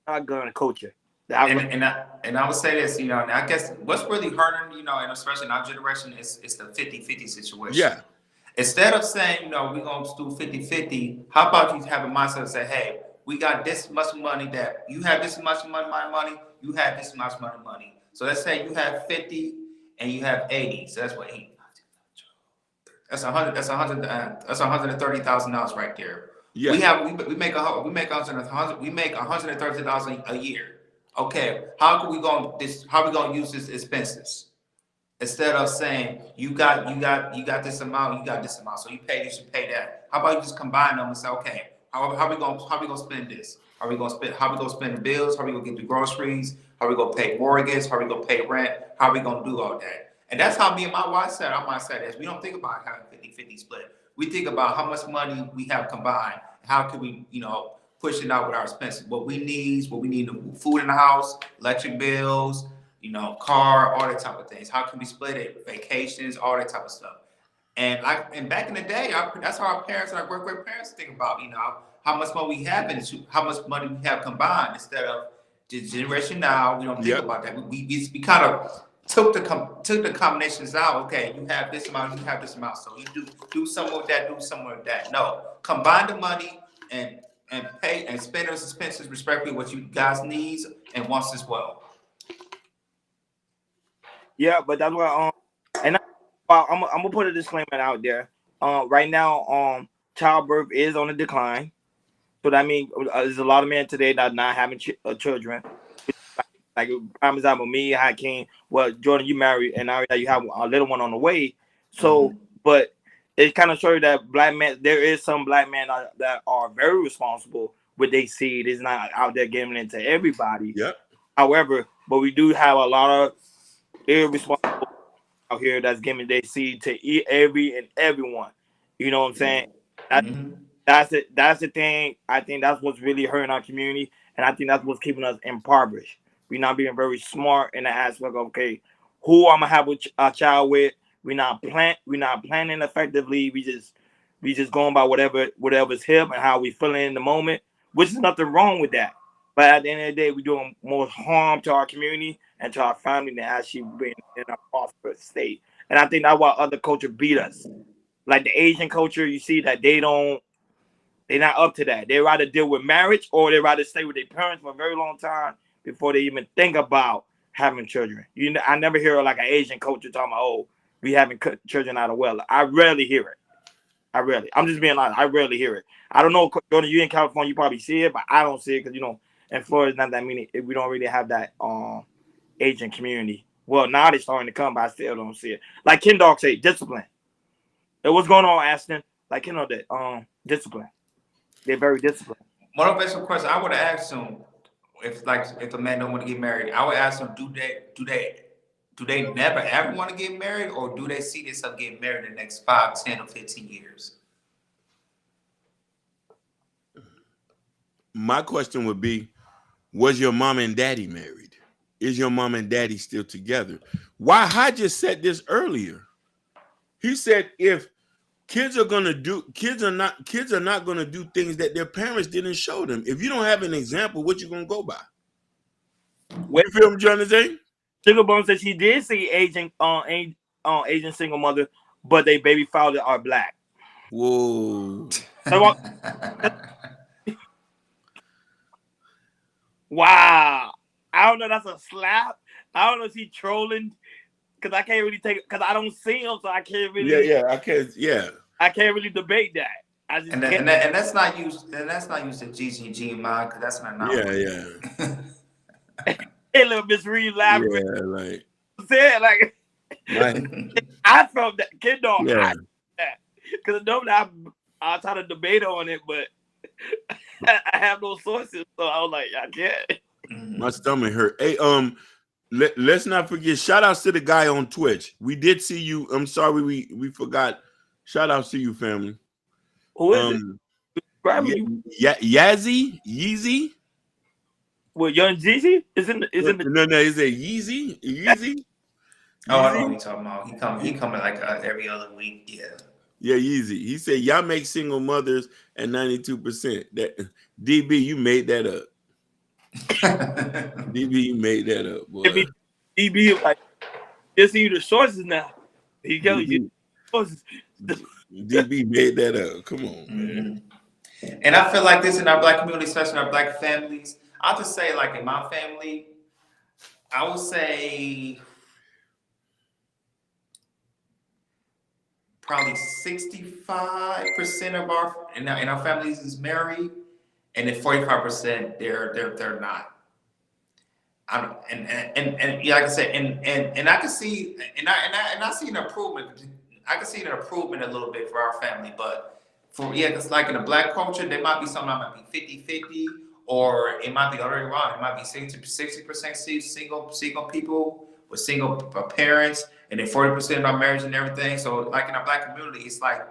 I'm going to coach you. And I would say this, and I guess what's really hurting, and especially in our generation, is the 50-50 situation. Yeah. Instead of saying, we're going to do 50-50, how about you have a mindset and say, hey, we got this much money that you have this much money, you have this much money. So let's say you have 50 and you have 80. So that's what that's $130,000 right there. Yeah. We make $130,000 a year. Okay, how we gonna use this expenses? Instead of saying you got this amount, so you pay this, you pay that. How about you just combine them and say, okay, how we gonna spend this? How we gonna spend the bills? How we gonna get the groceries? How we gonna pay mortgage? How we gonna pay rent? How we gonna do all that? And that's how me and my wife said. Our mindset is we don't think about having 50-50 split. We think about how much money we have combined. How can we, push it out with our expenses? What we need, food in the house, electric bills, car, all that type of things. How can we split it? Vacations, all that type of stuff. And back in the day, that's how our parents and our great parents think about, how much money we have and how much money we have combined. Instead of the generation now, we don't think about that. We kind of took the combinations out. Okay, you have this amount, you have this amount. So you do some of that, do some of that. No, combine the money and pay and spend those expenses respectively what you guys needs and wants as well. Yeah, but that's why and I'm gonna put a disclaimer out there. Right now, childbirth is on the decline. So that means there's a lot of men today that are not having children. Like prime example, me, Hakeem. Well, Jordan, you married, and now you have a little one on the way. So, but it kind of shows you that there is some black men that are very responsible with their seed. It's not out there giving it to everybody. Yep. However, but we do have a lot of irresponsible out here that's giving their seed to every and everyone. You know what I'm saying? That's it. That's the thing. I think that's what's really hurting our community, and I think that's what's keeping us impoverished. We're not being very smart in the aspect of, okay, who I'm gonna have a child with. We're not planning effectively. We just going by whatever's hip and how we feeling in the moment, which is nothing wrong with that. But at the end of the day, we're doing more harm to our community and to our family than actually being in a prosperous state. And I think that's why other culture beat us. Like the Asian culture, you see that they're not up to that. They rather deal with marriage or they rather stay with their parents for a very long time before they even think about having children. I never hear like an Asian culture talking about, oh, we having children out of wedlock. I rarely hear it. I'm just being honest. I rarely hear it. I don't know, Jordan, you in California, you probably see it, but I don't see it because, in Florida, not that many. We don't really have that Asian community. Well, now they're starting to come, but I still don't see it. Like Ken Dog say, discipline. What's going on, Aston? Like, that discipline. They're very disciplined. Motivational question. I would have asked him if a man don't want to get married. I would ask him, do they never ever want to get married, or do they see themselves getting married in the next 5, 10, or 15 years? My question would be, was your mom and daddy married? Is your mom and daddy still together? Why Hodges said this earlier. He said if kids are not gonna do things that their parents didn't show them. If you don't have an example, what you gonna go by? Wait, you feel me, Jonathan? Sugar Bone said she did see Asian single mother, but they baby father are black. Whoa. So, wow. I don't know. That's a slap. I don't know if he's trolling because I can't really take it because I don't see him, so I can't really. Yeah. I can't. Yeah. I can't really debate that. I just and that's not used. And that's not used to GGG mind because that's not. Yeah. Hey, little Miss Reed laughing. Yeah, like. Said like. I felt that Kid Dog. Yeah. Because normally I try to debate on it, but I have no sources, so I was like, I can't. My stomach hurt. Hey, let's not forget. Shout outs to the guy on Twitch. We did see you. I'm sorry we forgot. Shout outs to you, family. Who is it? Yazzie, Yeezy. Well, Young Jeezy is in the. No, is it Yeezy? Yeezy? Oh, I know what you're talking about. He coming like every other week. Yeah. Yeah, Yeezy. He said y'all make single mothers at 92%. That DB, you made that up. DB, you made that up, boy. DB like just see the sources now. He goes you sources. DB made that up. Come on, man. And I feel like this in our black community, especially in our black families. I'll just say, like in my family, I would say probably 65% of our in our families is married, and then 45% they're not. And like I said, and I can see and I see an improvement. I can see an improvement a little bit for our family, but it's like in the black culture, there might be something that might be 50-50, or it might be already wrong. It might be 60% single people with single parents, and then 40% are marriage and everything. So like in our black community, it's like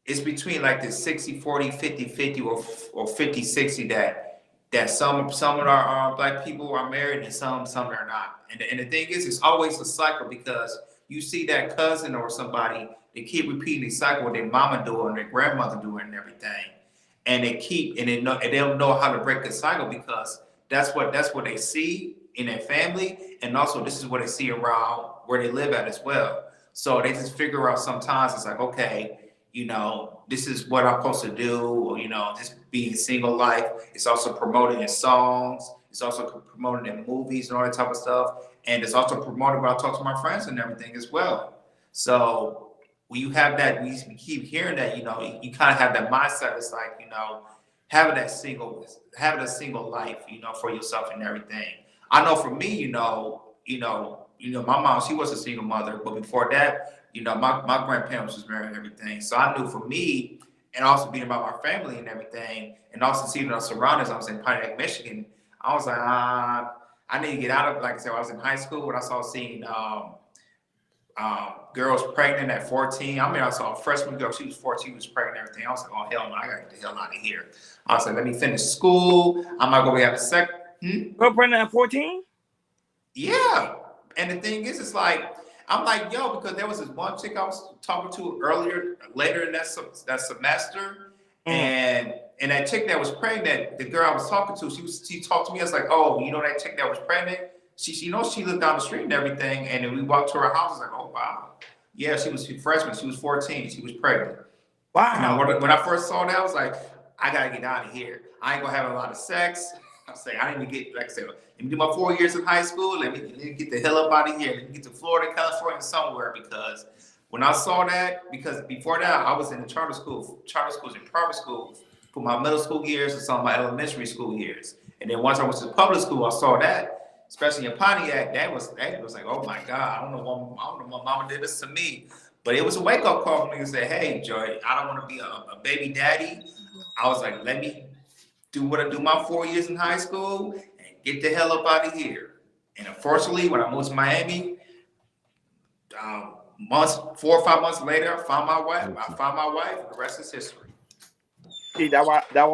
it's between like this 60-40, 50-50, or 50-60 that some of our black people are married and some are not. And the thing is, it's always a cycle because you see that cousin or somebody, they keep repeating the cycle what their mama doing, their grandmother doing, and everything, and they don't know how to break the cycle because that's what they see in their family, and also this is what they see around where they live at as well. So they just figure out sometimes it's like, okay, this is what I'm supposed to do, or just being single life. It's also promoted in songs. It's also promoted in movies and all that type of stuff. And it's also promoted when I talk to my friends and everything as well. So when you have that, we keep hearing that, you kind of have that mindset. It's like, having a single life, for yourself and everything. I know for me, my mom, she was a single mother, but before that, my grandparents was married and everything. So I knew for me, and also being about my family and everything, and also seeing our surroundings, I was in Pontiac, Michigan. I was like, I need to get out of it. Like I said, I was in high school when I saw seeing girls pregnant at 14. I mean, I saw a freshman girl, she was 14, she was pregnant and everything. I was like, oh, hell no, I gotta get the hell out of here. I was like, let me finish school. I'm not gonna have a second. Girl pregnant at 14? Yeah. And the thing is, it's like, I'm like, yo, because there was this one chick I was talking to later in that semester, and that chick that was pregnant, the girl I was talking to, she talked to me. I was like, oh, that chick that was pregnant, she lived down the street and everything, and then we walked to her house. I was like, oh wow, yeah, she was a freshman, she was 14, she was pregnant. Wow. And when I first saw that, I was like, I gotta get out of here. I ain't gonna have a lot of sex. I was like, I need to get, like I said, let me do my 4 years in high school. Let me get the hell up out of here. Let me get to Florida, California, somewhere, because when I saw that, because before that I was in the charter schools and private schools for my middle school years and some of my elementary school years. And then once I went to public school, I saw that, especially in Pontiac, that was like, oh my God, I don't know why mama did this to me. But it was a wake-up call for me to say, hey, Joy, I don't want to be a baby daddy. I was like, let me do what I do my 4 years in high school and get the hell up out of here. And unfortunately, when I moved to Miami, 4 or 5 months later, I found my wife. And the rest is history. See, that why I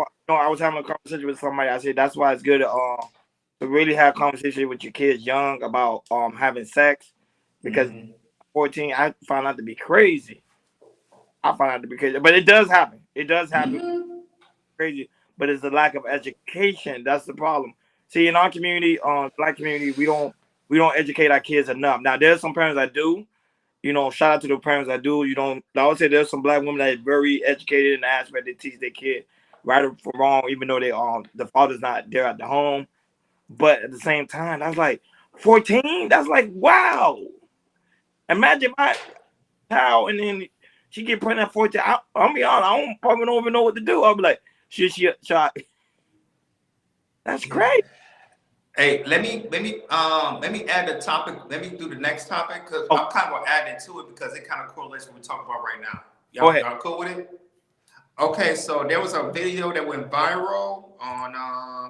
was having a conversation with somebody. I said that's why it's good to really have a conversation with your kids young about having sex, because 14, I found out to be crazy. I found out to be crazy, but it does happen. It does happen. Crazy, but it's the lack of education. That's the problem. See, in our community, Black community, we don't educate our kids enough. Now, there's some parents that do. Shout out to the parents that do. I would say there's some Black women that are very educated in the aspect they teach their kid right or wrong, even though the father's not there at the home. But at the same time, that's like 14. That's like, wow. Imagine my child, and then she get pregnant at 14. I'll be honest, I probably don't even know what to do. I'll be like, she that's great. Hey, let me add a topic. Let me do the next topic, because I'm kind of gonna add into it because it kind of correlates with what we're talking about right now. Go ahead. Y'all cool with it? Okay, so there was a video that went viral on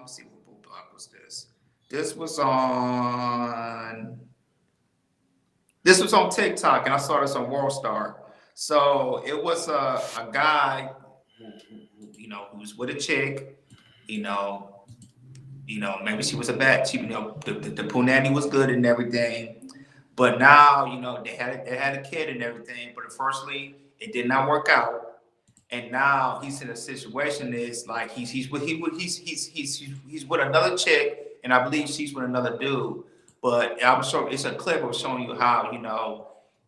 let's see, what blog was this? This was on TikTok, and I saw this on WorldStar. So it was a guy who was with a chick, maybe she was a bad, the punani was good and everything, but now, they had a kid and everything, but firstly, it did not work out, and now he's in a situation is like he's with another chick, and I believe she's with another dude, but I'm sure it's a clip of showing you how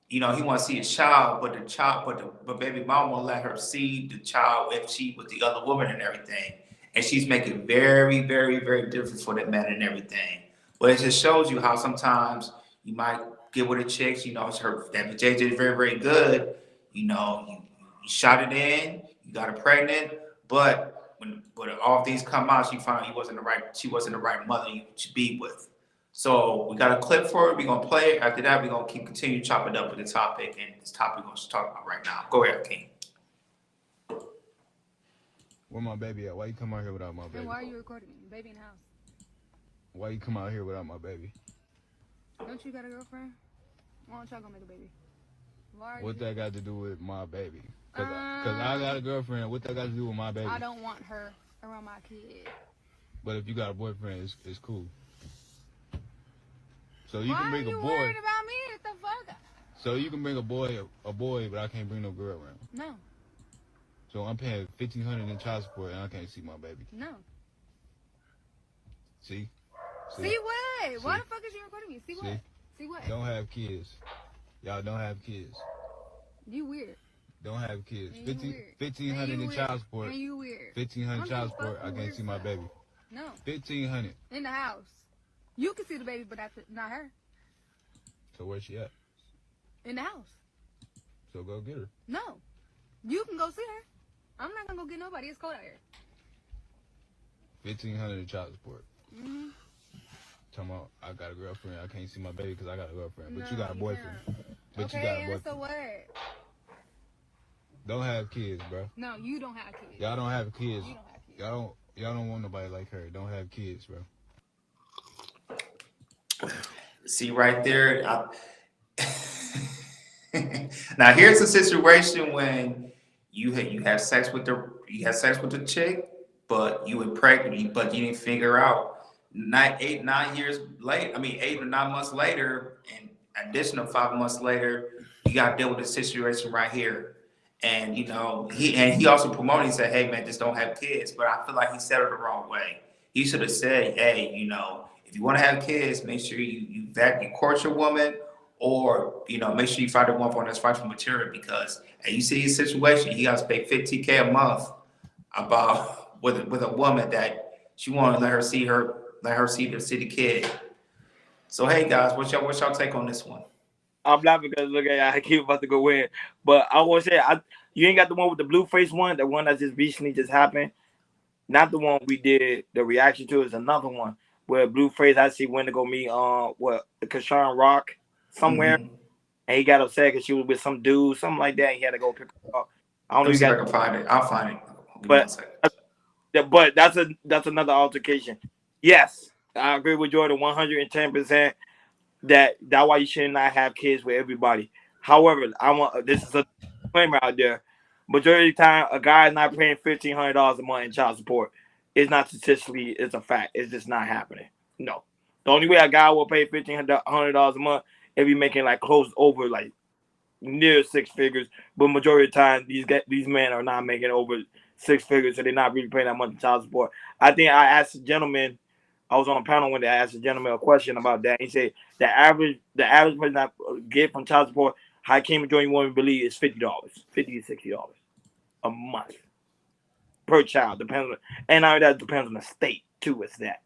he wants to see his child, but baby mom won't let her see the child if she with the other woman and everything. And she's making it very, very, very different for that man and everything. But it just shows you how sometimes you might get with a chick, it's her, that JJ is very, very good. You shot it in, you got her pregnant, but when all these come out, she found she wasn't the right mother you should be with. So we got a clip for it. We're gonna play it. After that, we're gonna continue chopping up with the topic, and this topic we're gonna talk about right now. Go ahead, King. Where my baby at? Why you come out here without my baby? And why are you recording me? Baby in the house. Why you come out here without my baby? Don't you got a girlfriend? Why don't y'all go make a baby? What that got to do with my baby? Cause I got a girlfriend. What that got to do with my baby? I don't want her around my kid. But if you got a boyfriend, it's cool. So you Why can bring are you a boy. worried about me? What the fuck? So you can bring a boy, but I can't bring no girl around. No. So I'm paying $1,500 in child support, and I can't see my baby. No. See what? See? Why the fuck is you recording me? See what? See what? Don't have kids. Y'all don't have kids. You weird. Don't have kids. And you weird. $1,500 in weird. child support. And you weird. $1,500 child support. I can't see my baby. No. $1,500. In the house. You can see the baby, but that's not her. So where's she at? In the house. So go get her. No. You can go see her. I'm not gonna go get nobody. It's cold out here. $1,500 in child support. Mm-hmm. Talking about I got a girlfriend. I can't see my baby because I got a girlfriend. But No, you got a boyfriend. But okay, you got a and boyfriend. so what? Don't have kids, bro. No, you don't have kids. Y'all don't have kids. You don't have kids. Y'all don't want nobody like her. Don't have kids, bro. See right there. Now here's a situation when you have sex with the chick, but you were pregnant, but you didn't figure out 8 or 9 months later, and additional 5 months later, you got to deal with the situation right here. And he also promoted. He said, "Hey man, just don't have kids." But I feel like he said it the wrong way. He should have said, "Hey, if you want to have kids, make sure you court your woman, or make sure you find a woman that's right for material, because you see his situation, he got to pay $15K a month about with a woman that she want to let her see the kid." So hey guys, what's y'all take on this one? I'm laughing because look at Hakeem about to go in. But I want to say, you ain't got the one with the blue face one, the one that just recently just happened. Not the one we did the reaction to. Is another one where Blueface actually went to go meet what Kashawn Rock somewhere, Mhm. and he got upset because she was with some dude, something like that. And he had to go pick her up. I don't Let know me if see you if I got, can find it. I'll find it. Give me 1 but second. but that's another altercation. Yes, I agree with Jordan 110%. That's why you should not have kids with everybody. However, this is a disclaimer out there. Majority of the time, a guy is not paying $1,500 a month in child support. It's not statistically, it's a fact. It's just not happening. No, the only way a guy will pay $1,500 a month if he's making like close over like near six figures. But majority of the time, these men are not making over six figures, so they're not really paying that much in child support. I think I asked a gentleman. I was on a panel when they asked a gentleman a question about that. He said the average person that get from child support, Hakeem Jordan, you want to believe, is $50, $50 to $60 a month per child. Depends on, and now that depends on the state too. It's that.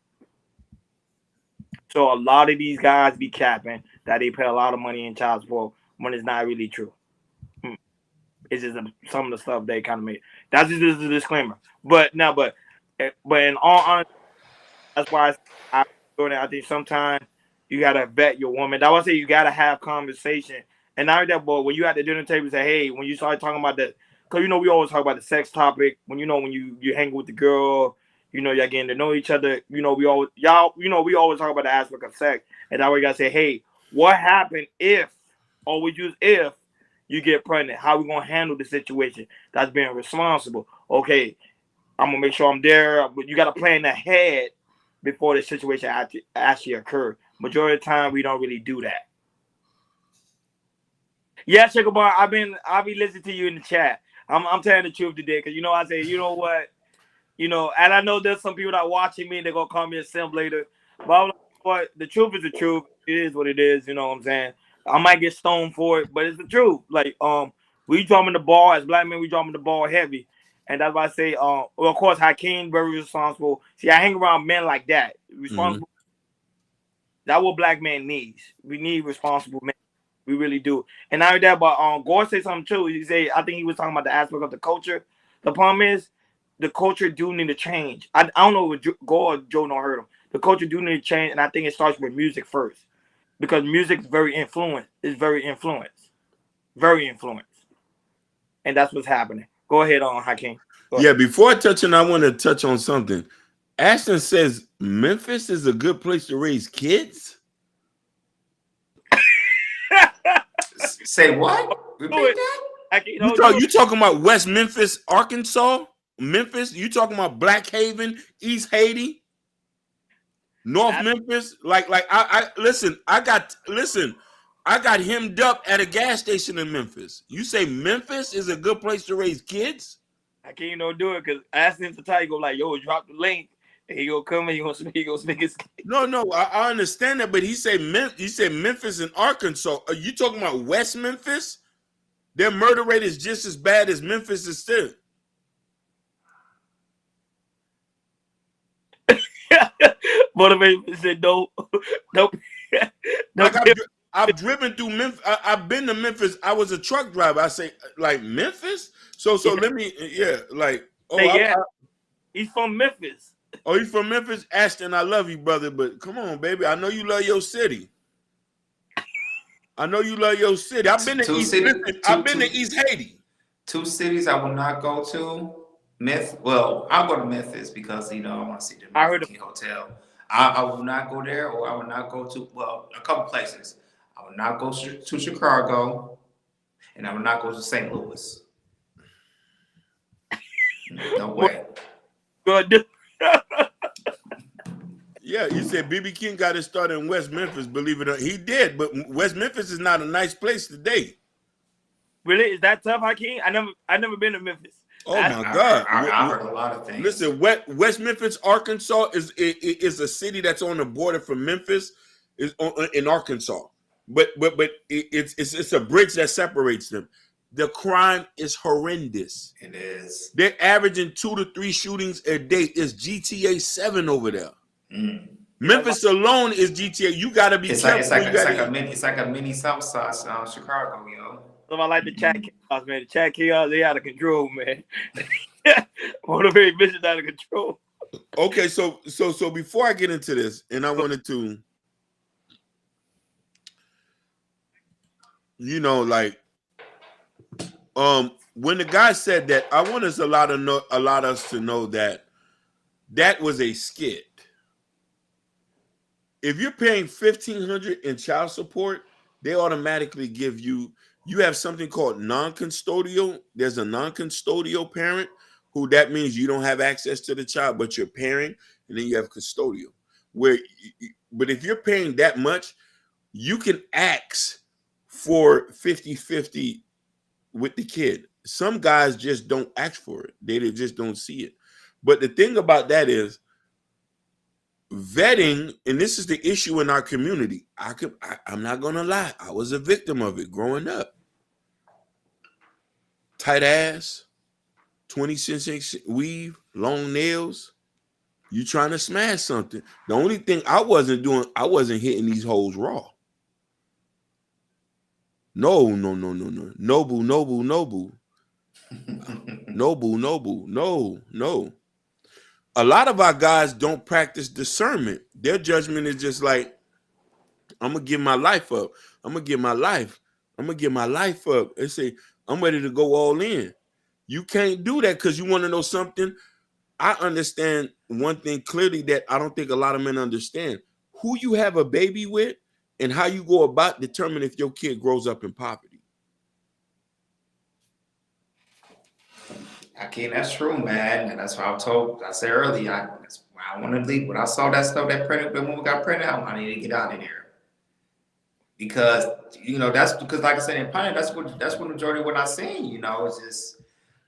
So a lot of these guys be capping that they pay a lot of money in child support when it's not really true. It's just some of the stuff they kind of made. That's just a disclaimer. But in all honesty, that's why I think sometimes you gotta vet your woman. That was say you gotta have conversation. And not that, boy, when you at the dinner table, say, hey, when you start talking about because we always talk about the sex topic. When you hang with the girl, y'all getting to know each other. We always talk about the aspect of sex, and that way you gotta say, hey, what happened if, always use if you get pregnant? How we gonna handle the situation? That's being responsible. Okay, I'm gonna make sure I'm there, but you gotta plan ahead before the situation actually occur. Majority of the time, we don't really do that. Yeah, Sugar Bar, I'll be listening to you in the chat. I'm telling the truth today because I say, you know what, and I know there's some people that are watching me. They're gonna call me a simp later, but I'm like, what the truth is the truth. It is what it is. You know what I'm saying? I might get stoned for it, but it's the truth. Like we drumming the ball as black men. We drumming the ball heavy. And that's why I say, well, of course, Hakeem very responsible. See, I hang around men like that, responsible. That's what black man needs. We need responsible men. We really do. And not only that, but Gore said something too. I think he was talking about the aspect of the culture. The problem is, the culture do need to change. I don't know if Gore or Joe don't heard him. The culture do need to change, and I think it starts with music first, because music is very influenced. It's very influenced, and that's what's happening. Go ahead, Hakeem. Yeah, before touching, I want to touch on something. Ashton says Memphis is a good place to raise kids. Say what? Repeat that? You talking about West Memphis, Arkansas? Memphis? You talking about Black Haven, East Haiti, North Memphis? Like I listen. I got hemmed up at a gas station in Memphis. You say Memphis is a good place to raise kids? I can't do it because Ashton to tell you go like, yo, drop the link. And he gonna come and he gonna speak his. No, I understand that, but he said Memphis and Arkansas. Are you talking about West Memphis? Their murder rate is just as bad as Memphis is still. Motivation said, don't. I've driven through Memphis. I've been to Memphis. I was a truck driver. I say, like, Memphis? So let me, he's from Memphis. Oh, you from Memphis? Ashton, I love you, brother, but come on, baby. I know you love your city. I've been to East Haiti. Two cities I will not go to. Well, I'll go to Memphis because I want to see the King Hotel. I will not go there, or I will not go to a couple places. I will not go to Chicago, and I will not go to St. Louis. No way. Good. Yeah, you said BB King got his start in West Memphis. Believe it or not, he did. But West Memphis is not a nice place today. Really, is that tough, Hakeem? I never been to Memphis. Oh my God! I heard a lot of things. Listen, West Memphis, Arkansas is a city that's on the border from Memphis, in Arkansas. But it's a bridge that separates them. The crime is horrendous. It is. They're averaging 2 to 3 shootings a day. It's GTA 7 over there. Memphis alone is GTA. You gotta be careful. It's like a mini Southside Chicago, yo. So I like the chat chaos, man. The chat chaos, they out of control, man. Motivated bitches out of control. Okay, so before I get into this, and I wanted to, like, when the guy said that, I want us allow us to know that was a skit. If you're paying $1,500 in child support, they automatically give you have something called non-custodial. There's a non-custodial parent who that means you don't have access to the child, but you're paying, and then you have custodial. But if you're paying that much, you can ask for 50-50 with the kid. Some guys just don't ask for it. They just don't see it. But the thing about that is vetting, and this is the issue in our community. I'm not gonna lie, I was a victim of it growing up. Tight ass, 20 cents weave, long nails. You trying to smash something. The only thing I wasn't doing, I wasn't hitting these hoes raw. No. Noble. No. A lot of our guys don't practice discernment. Their judgment is just like, I'm gonna give my life up. I'm gonna give my life up. They say, I'm ready to go all in. You can't do that because you want to know something. I understand one thing clearly that I don't think a lot of men understand. Who you have a baby with and how you go about determine if your kid grows up in poverty. Hakeem, that's true, man. And that's what I said earlier. I want to leave. When I saw that stuff that printed, when we got printed out, I need to get out of there. Because, that's because, like I said, in Pioneer, that's what majority of what I seen, it's just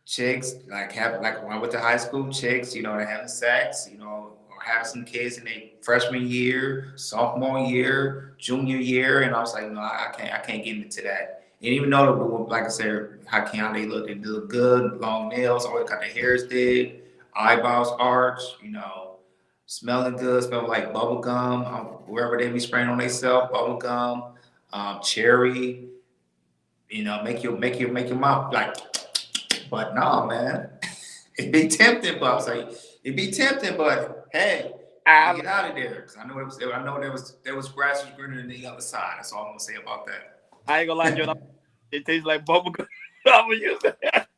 chicks, like when I went to high school, chicks, they're having sex, or having some kids in their freshman year, sophomore year, junior year. And I was like, no, I can't get into that. And even though, like I said, they look good, long nails, always got their hairs did, eyebrows arched, smelling good, smelling like bubble gum, wherever they be spraying on themselves, bubble gum, cherry, make your mouth like. But no, man, it'd be tempting. But I was like, it'd be tempting. But hey, get out of there, because I know there was grass was greener than the other side. That's all I'm gonna say about that. I ain't gonna lie, Joe. It tastes like bubble gum. I'm gonna use that.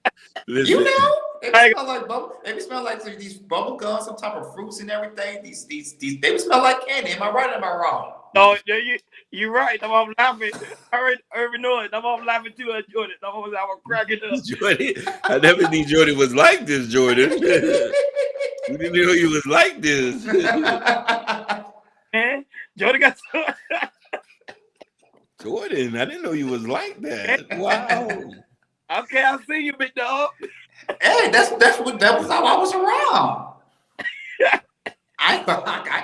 You know, they smell like bubble. They smell like these bubble gums, some type of fruits and everything. These they smell like candy. Am I right? Or am I wrong? No, you're right. I'm laughing. I heard Irvin know it. I'm laughing too at Jordan. I'm cracking up. Jordan, I never knew Jordan was like this, Jordan. We didn't know he was like this. Man, Jordan got Jordan, I didn't know you was like that. Wow. Okay, I see you, big dog. Hey, that was how I was around. I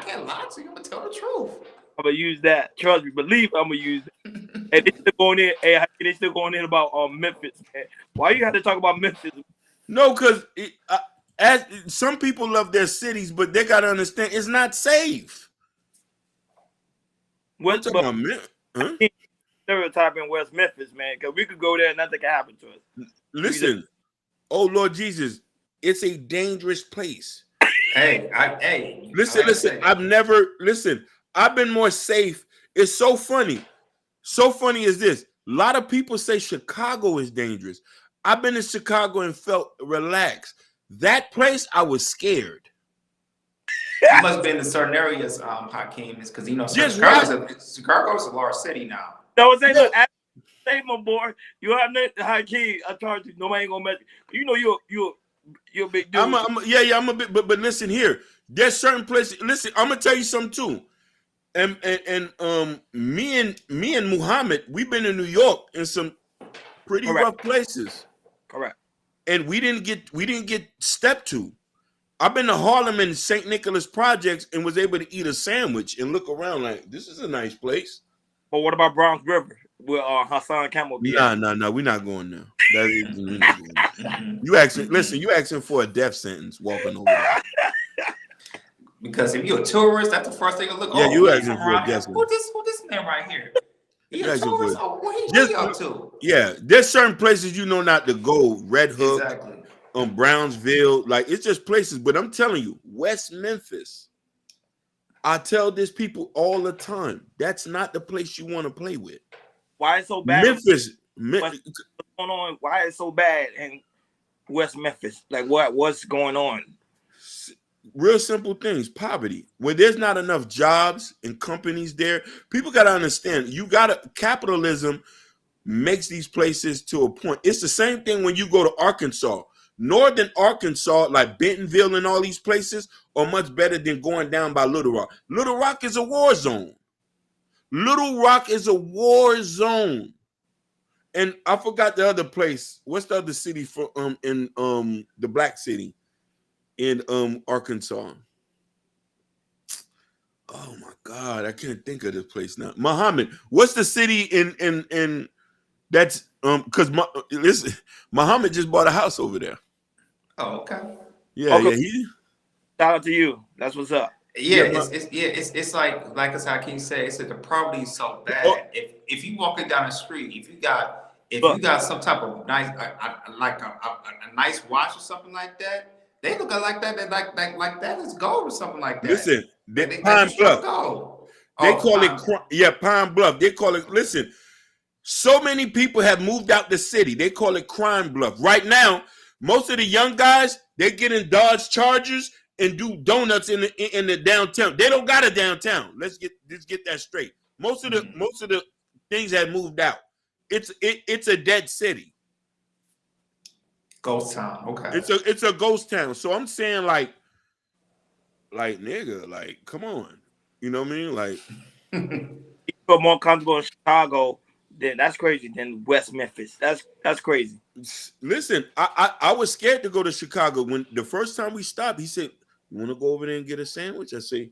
can't lie to you. I'm gonna tell the truth. I'm gonna use that. Trust me, believe I'm gonna use it. And they still going in. Hey, they still going in about Memphis, man. Why you have to talk about Memphis? No, because as some people love their cities, but they gotta understand it's not safe. What's about stereotyping West Memphis, man? Because we could go there and nothing can happen to us. Listen, oh Lord Jesus, it's a dangerous place. Hey, listen. I've been more safe. It's so funny. So funny is this. A lot of people say Chicago is dangerous. I've been in Chicago and felt relaxed. That place, I was scared. You must have been in certain areas, Hakeem, is because Chicago's a large city now. No, say my boy, you have no Hakeem. I told you, nobody ain't gonna mess. You know you're a big dude. I'm a bit, but listen here. There's certain places. Listen, I'm gonna tell you something too. And me and Muhammad, we've been in New York in some pretty rough places. Correct. And we didn't get stepped to. I've been to Harlem and St. Nicholas projects and was able to eat a sandwich and look around like this is a nice place. But what about Bronx River? Where Hassan Campbell be? No, we're not going there. We're not going there. You asking for a death sentence walking over there. Because if you're a tourist, that's the first thing you look. Yeah, Oh, you he ain't asking from for a around here. guessing. Who this man right here? He You a asking for tourist? it. Oh, what Just- he up to? Yeah, there's certain places you know not to go. Red Hook, Exactly. Brownsville, like it's just places. But I'm telling you, West Memphis. I tell this people all the time, that's not the place you want to play with. Why it's so bad? Memphis, What's going on? Why it's so bad in West Memphis? Like what's going on? real simple things, poverty. When there's not enough jobs and companies there, people got to understand, capitalism makes these places to a point. It's the same thing when you go to Arkansas. Northern Arkansas, like Bentonville and all these places, are much better than going down by Little Rock. Little Rock is a war zone. Little Rock is a war zone. And I forgot the other place. What's the other city for in the black city in Arkansas? Oh my God, I can't think of this place now. Muhammad. What's the city in that's because listen, Muhammad just bought a house over there. Oh, okay. Yeah, Okay. yeah. Shout out to you. That's what's up. Yeah, Yeah, it's like as Hakeem said, it's that the poverty is so bad. Oh. If you walking down the street, if you got some type of nice like a nice watch or something like that, they look like that. They like that is gold or something like that. Listen, They Pine Bluff. gold. They Oh, call Pine- it Pine Bluff. They call it. Listen, so many people have moved out the city. They call it Crime Bluff. Right now, most of the young guys they get in Dodge Chargers and do donuts in the downtown. They don't got a downtown. Let's get that straight. Most of the things have moved out. It's a dead city. Ghost town. Okay. It's a ghost town. So I'm saying like nigga, like come on. You know what I mean? Like You feel more comfortable in Chicago, then that's crazy. Than West Memphis. That's crazy. listen, I was scared to go to Chicago when the first time we stopped. He said, "You want to go over there and get a sandwich?" I say,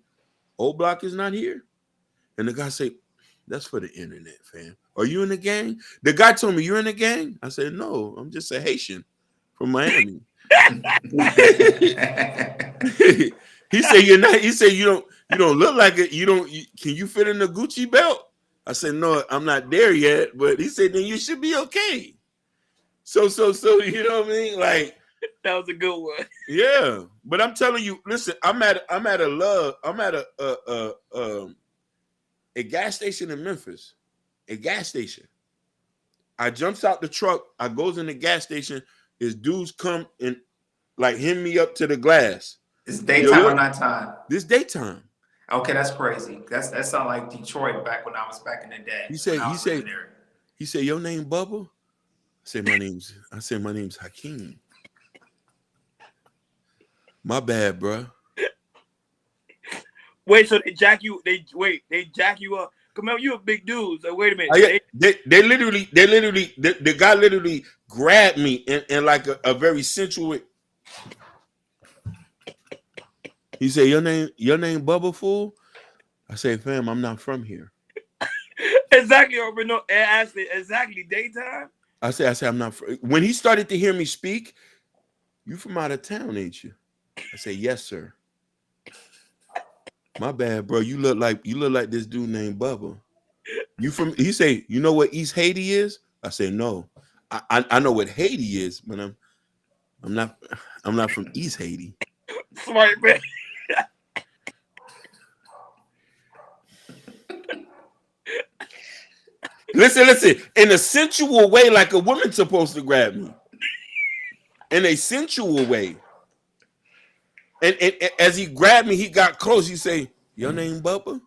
"Old Block is not here." And the guy said, "That's for the internet, fam. Are you in the gang?" The guy told me, "You're in the gang?" I said, "No, I'm just a Haitian from Miami." He said, "You're not." He said, "You don't look like it. Can you fit in the Gucci belt?" I said, "No, I'm not there yet." But he said, "Then you should be okay." So you know what I mean? Like, That was a good one. yeah. But I'm telling you, listen, I'm at a gas station in Memphis. A gas station. I jumps out the truck. I goes in the gas station. His dudes come and like hit me up to the glass. It's daytime Yo, or nighttime. This daytime. Okay, that's crazy. That sounds like Detroit back when I was back in the day. He said, when I was living there. "Your name Bubba?" I said, my name's Hakeem. My bad, bro. Wait, so they jack you? They jack you up? Come on, you a big dude. So wait a minute. They literally, the guy literally grabbed me in like a very sensual. He said, your name Bubba, fool? I said, "Fam, I'm not from here." Exactly, or no, Ashley, exactly daytime. I said, I'm not. When he started to hear me speak, "You from out of town, ain't you?" I said, "Yes, sir." My bad, bro. You look like this dude named Bubba. You from? He say, "You know what East Haiti is?" I said, "No, I know what Haiti is, but I'm not from East Haiti." Smart man. Listen, in a sensual way, like a woman's supposed to grab me. In a sensual way. And as he grabbed me, he got close. He say, "Your name Bubba?"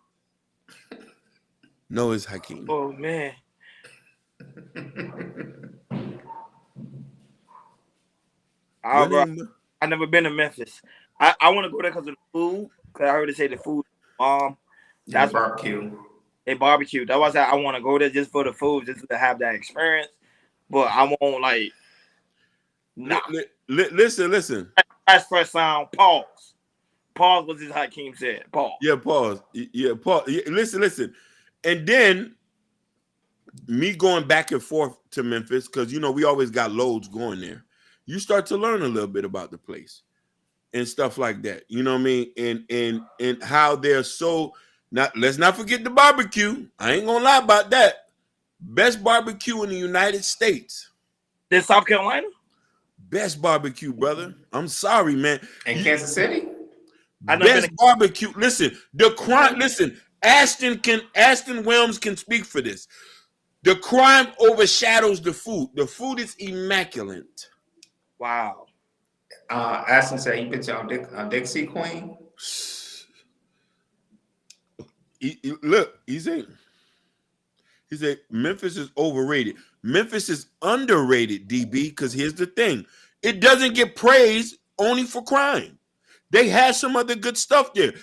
No, it's Hakeem. Oh man. I never been to Memphis. I want to go there because of the food. Because I heard they say the food. That's barbecue. They barbecue. That's why I said I want to go there just for the food, just to have that experience. But I won't like. Nah. Listen. That's first sound. Pause. Pause was just Hakeem said. Pause. Yeah, pause. Yeah, pause. Yeah, listen. And then me going back and forth to Memphis, because we always got loads going there. You start to learn a little bit about the place. and stuff like that. You know what I mean? And how they're so not. Let's not forget the barbecue. I ain't gonna lie about that. Best barbecue in the United States. This South Carolina? Best barbecue, brother. I'm sorry, man. In Kansas City? I know Best barbecue. Listen, the crime. Listen, Ashton Williams can speak for this. The crime overshadows the food. The food is immaculate. Wow. Ashton said he put you on Dixie Queen. Look, he said Memphis is overrated. Memphis is underrated, DB, because here's the thing. It doesn't get praised only for crime. They have some other good stuff there.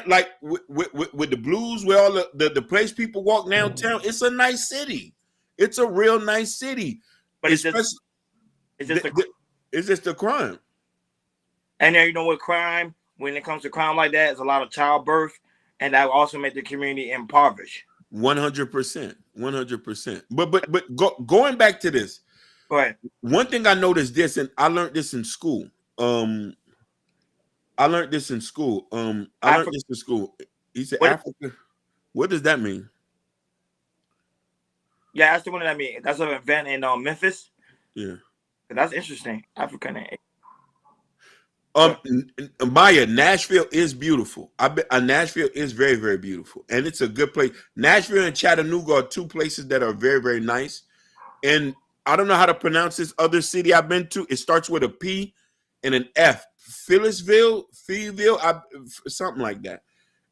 Like with the blues, where all the place people walk downtown, it's a nice city. It's a real nice city. But it's just the crime. And then you know what crime, when it comes to crime like that, is a lot of childbirth, and that also make the community impoverished. 100%. 100%. But going back to this, Right. one thing I noticed this, and I learned this in school. He said Africa. What does that mean? Yeah, that's the one that I mean. That's an event in Memphis. Yeah. That's interesting. African. Maya, Nashville is beautiful. Nashville is very, very beautiful, and it's a good place. Nashville and Chattanooga are two places that are very, very nice. And I don't know how to pronounce this other city I've been to. It starts with a P and an F. Phillyville, something like that.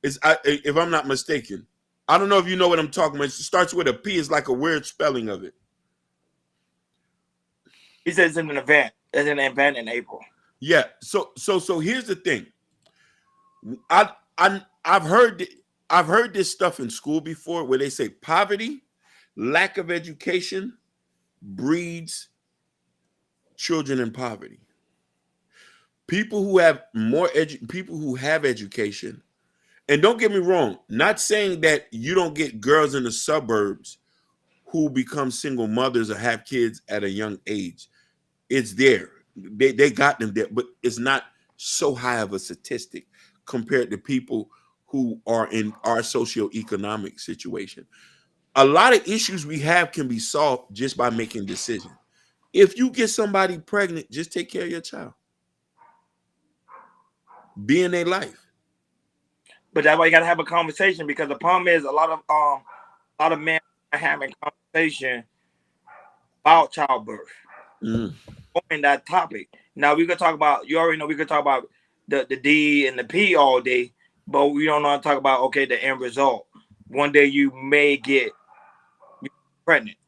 If I'm not mistaken. I don't know if you know what I'm talking about. It starts with a P. It's like a weird spelling of it. He says it's an event. It's an event in April. Yeah. So here's the thing. I've heard this stuff in school before, where they say poverty, lack of education breeds children in poverty. People who have people who have education, and don't get me wrong, not saying that you don't get girls in the suburbs who become single mothers or have kids at a young age. It's there. They got them there, but it's not so high of a statistic compared to people who are in our socioeconomic situation. A lot of issues we have can be solved just by making decisions. If you get somebody pregnant, just take care of your child. Be in their life. But that's why you gotta have a conversation, because the problem is a lot of men are having conversation about childbirth. On that topic. Now we could talk about, you already know, we could talk about the D and the P all day, but we don't know how to talk about, okay, the end result. One day you may get pregnant.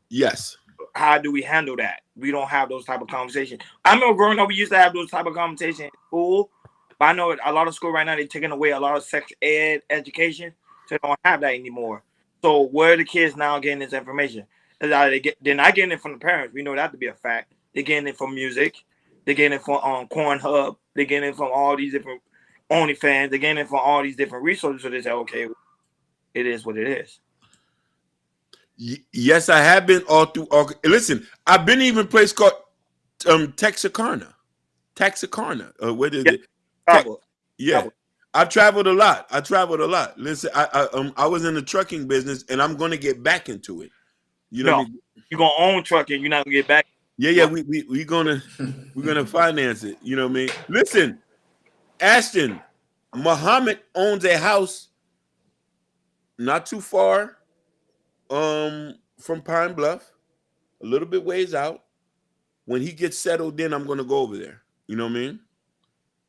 Yes. How do we handle that? We don't have those type of conversations. I remember growing up, we used to have those type of conversations in school, but I know a lot of school right now, they're taking away a lot of sex ed education, so they don't have that anymore. So where are the kids now getting this information? They're not getting it from the parents. We know that to be a fact. They're getting it from music. They're getting it from Pornhub. They're getting it from all these different OnlyFans. They're getting it from all these different resources. So they say, okay, it is what it is. Yes, I have been all through. Listen, I've been even a place called Texarkana. Where is it? Yeah. I've traveled a lot. Listen, I was in the trucking business, and I'm going to get back into it. You know, you're gonna own trucking. You're not gonna get back. Yeah. We're gonna finance it. You know what I mean? Listen, Ashton, Muhammad owns a house not too far from Pine Bluff, a little bit ways out. When he gets settled in, I'm gonna go over there. You know what I mean?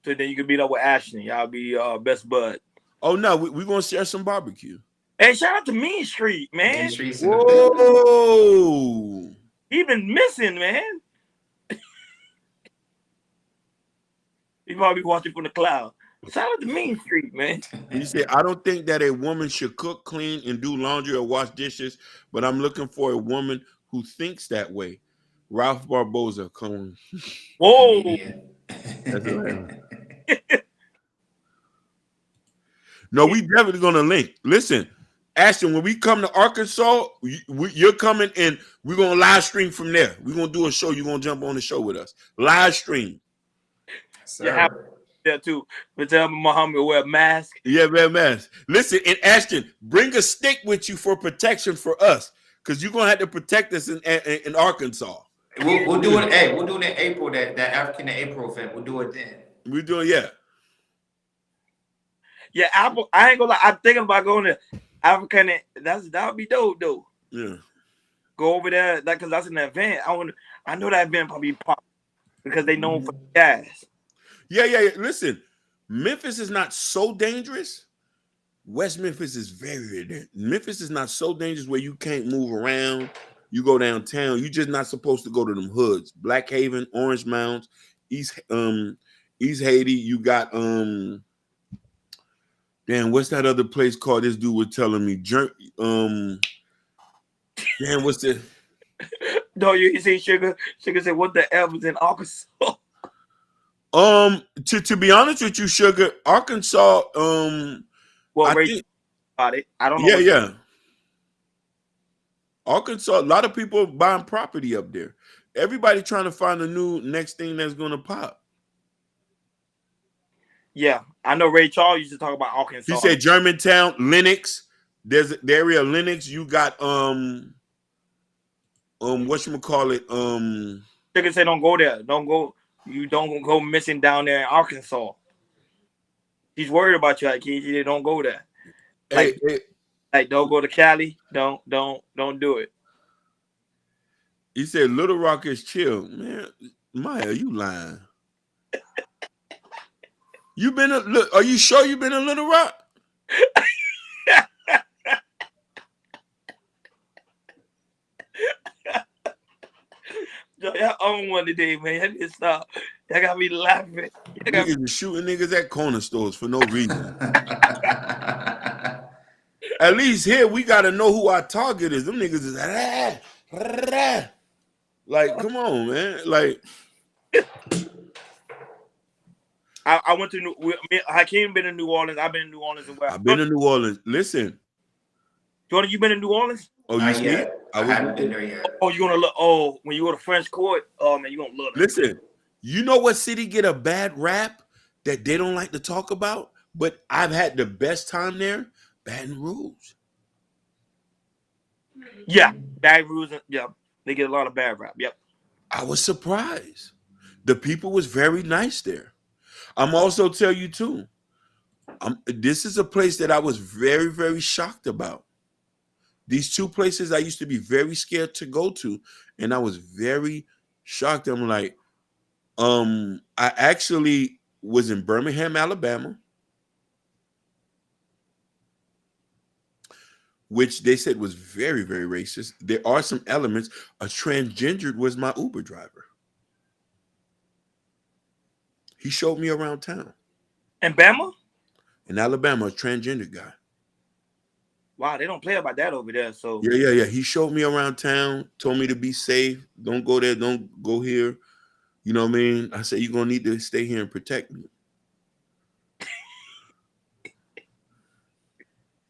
So then you can meet up with Ashton. Y'all be best bud. Oh no, we're gonna share some barbecue. Hey, shout out to Mean Street, man. Main Street's Whoa. He been missing, man. He probably watching from the cloud. Shout out to Mean Street, man. He said, I don't think that a woman should cook, clean, and do laundry or wash dishes, but I'm looking for a woman who thinks that way. Ralph Barboza, come on. Whoa. That's right. No, we definitely going to link. Listen, Ashton, when we come to Arkansas, you're coming and we're going to live stream from there. We're going to do a show. You're going to jump on the show with us. Live stream. Sir. there too. But tell Muhammad to wear a mask. Yeah, man. Listen, and Ashton, bring a stick with you for protection for us, because you're gonna have to protect us in Arkansas. We'll do it. Hey, we'll do it in April. That African in April event. We'll do it then. We're doing, yeah. Yeah, Apple. I ain't gonna lie. I'm thinking about going to African. That would be dope though. Yeah. Go over there, like, cause that's an event. I know that event probably pop because they known for gas. Yeah. Listen, Memphis is not so dangerous. West Memphis is very dangerous. Memphis is not so dangerous where you can't move around. You go downtown. You're just not supposed to go to them hoods. Black Haven, Orange Mounds, East Haiti. You got damn, what's that other place called? This dude was telling me. Damn, what's the? No, you see, Sugar said, "What the F is in Arkansas?" To be honest with you, Sugar, Arkansas. Well, I Ray think, about it. I don't know. yeah. Arkansas, a lot of people buying property up there. Everybody trying to find a new next thing that's going to pop. Yeah, I know. Ray Charles used to talk about Arkansas. He said Germantown, Lenox. There's the area of Lenox. You got whatchamacallit, Sugar said, "Don't go there. Don't go. You don't go missing down there in Arkansas." He's worried about you, like he don't go there. Like, like don't go to Cali. Don't do it. He said Little Rock is chill, man. Maya, you lying? You been look? Are you sure you been in Little Rock? Y'all own one today, man. Y'all stop. Y'all got me laughing. Niggas is shooting niggas at corner stores for no reason. At least here we gotta know who our target is. Them niggas is like, come on, man. Like, I went to Hakeem been in New Orleans. I've been in New Orleans as well. I've been in New Orleans. Listen, Jordan, you been in New Orleans? oh, you see? I haven't been there yet. Oh, you gonna look? Oh, when you go to French Court, oh man, you gonna look. Listen, you know what city get a bad rap that they don't like to talk about, but I've had the best time there? Baton Rouge. Yeah, Baton Rouge. Yeah, they get a lot of bad rap. Yep. I was surprised. The people was very nice there. I'm also tell you too. This is a place that I was very, very shocked about. These two places I used to be very scared to go to, and I was very shocked. I'm like, I actually was in Birmingham, Alabama, which they said was very, very racist. There are some elements. A transgendered was my Uber driver. He showed me around town. In Bama? In Alabama, a transgender guy. Wow, they don't play about that over there. So Yeah. He showed me around town, told me to be safe. Don't go there. Don't go here. You know what I mean? I said, you're going to need to stay here and protect me.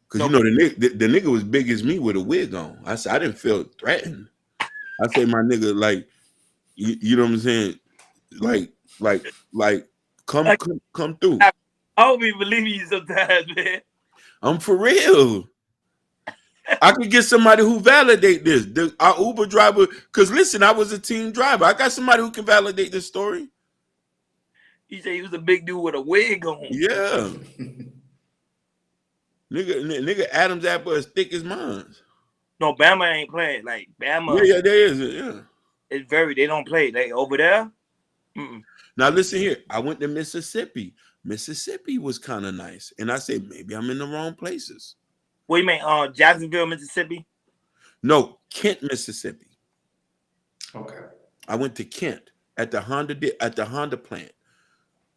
Because, you know, the nigga was big as me with a wig on. I said, I didn't feel threatened. I said, my nigga, like, you know what I'm saying? Like, come through. I don't even believe you sometimes, man. I'm for real. I could get somebody who validate this. Our Uber driver, because listen, I was a team driver. I got somebody who can validate this story. He said he was a big dude with a wig on. Yeah. nigga Adam's apple as thick as mine. No, Bama ain't playing. Like Bama. Yeah, there is. Yeah. It's they don't play. They over there. Now listen here. I went to Mississippi. Mississippi was kind of nice. And I said, maybe I'm in the wrong places. What you mean, Jacksonville, Mississippi? No, Kent, Mississippi. Okay. I went to Kent at the Honda plant.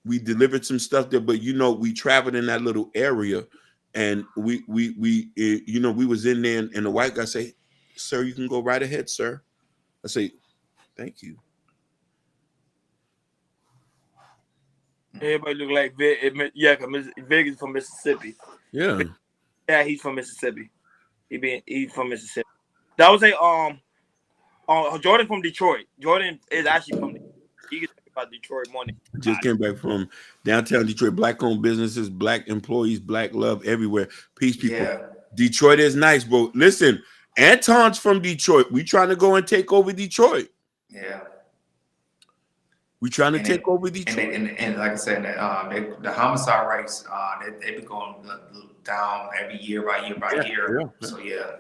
We delivered some stuff there, but you know, we traveled in that little area, and we was in there, and the white guy say, "Sir, you can go right ahead, sir." I say, "Thank you." Everybody look like Vic. Yeah, because Vic is from Mississippi. Yeah. Yeah, he's from Mississippi. He's from Mississippi. That was Jordan from Detroit. Jordan is actually from. about Detroit morning. Just came back from downtown Detroit. Black-owned businesses, black employees, black love everywhere. Peace, people. Yeah. Detroit is nice, bro. Listen, Anton's from Detroit. We trying to go and take over Detroit. Yeah. We trying to And take it- over Detroit. And like I said, the homicide rates, they be going down every year by year by year. Yeah. So yeah,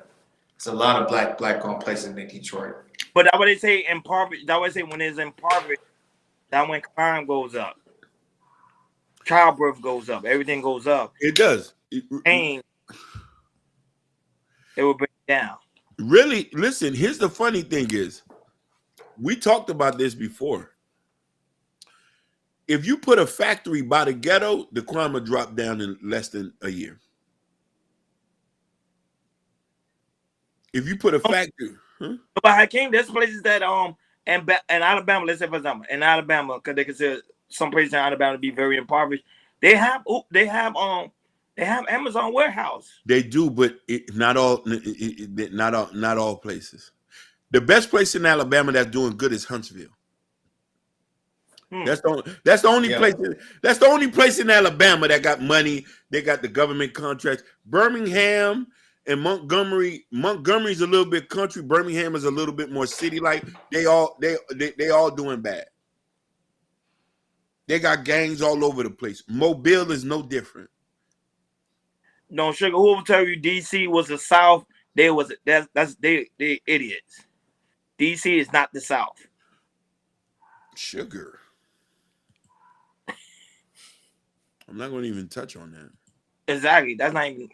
it's a lot of black owned places in Detroit. But that's what they say impoverished. That's what they say when it's impoverished. That's when crime goes up, childbirth goes up, everything goes up. It does. Pain, it will bring it down. Really, listen, here's the funny thing is, we talked about this before. If you put a factory by the ghetto, the crime will drop down in less than a year. If you put a factory, But Hakeem, there's places that in Alabama, let's say for example, in Alabama, because they consider some places in Alabama to be very impoverished, they have Amazon warehouse. they do, but not all places. The best place in Alabama that's doing good is Huntsville. That's the only Yeah. place. That's the only place in Alabama that got money. They got the government contracts. Birmingham and Montgomery. Montgomery's a little bit country. Birmingham is a little bit more city-like. They all doing bad. They got gangs all over the place. Mobile is no different. No, sugar. Who will tell you DC was the South? They idiots. DC is not the South. Sugar. I'm not going to even touch on that. Exactly. That's not even.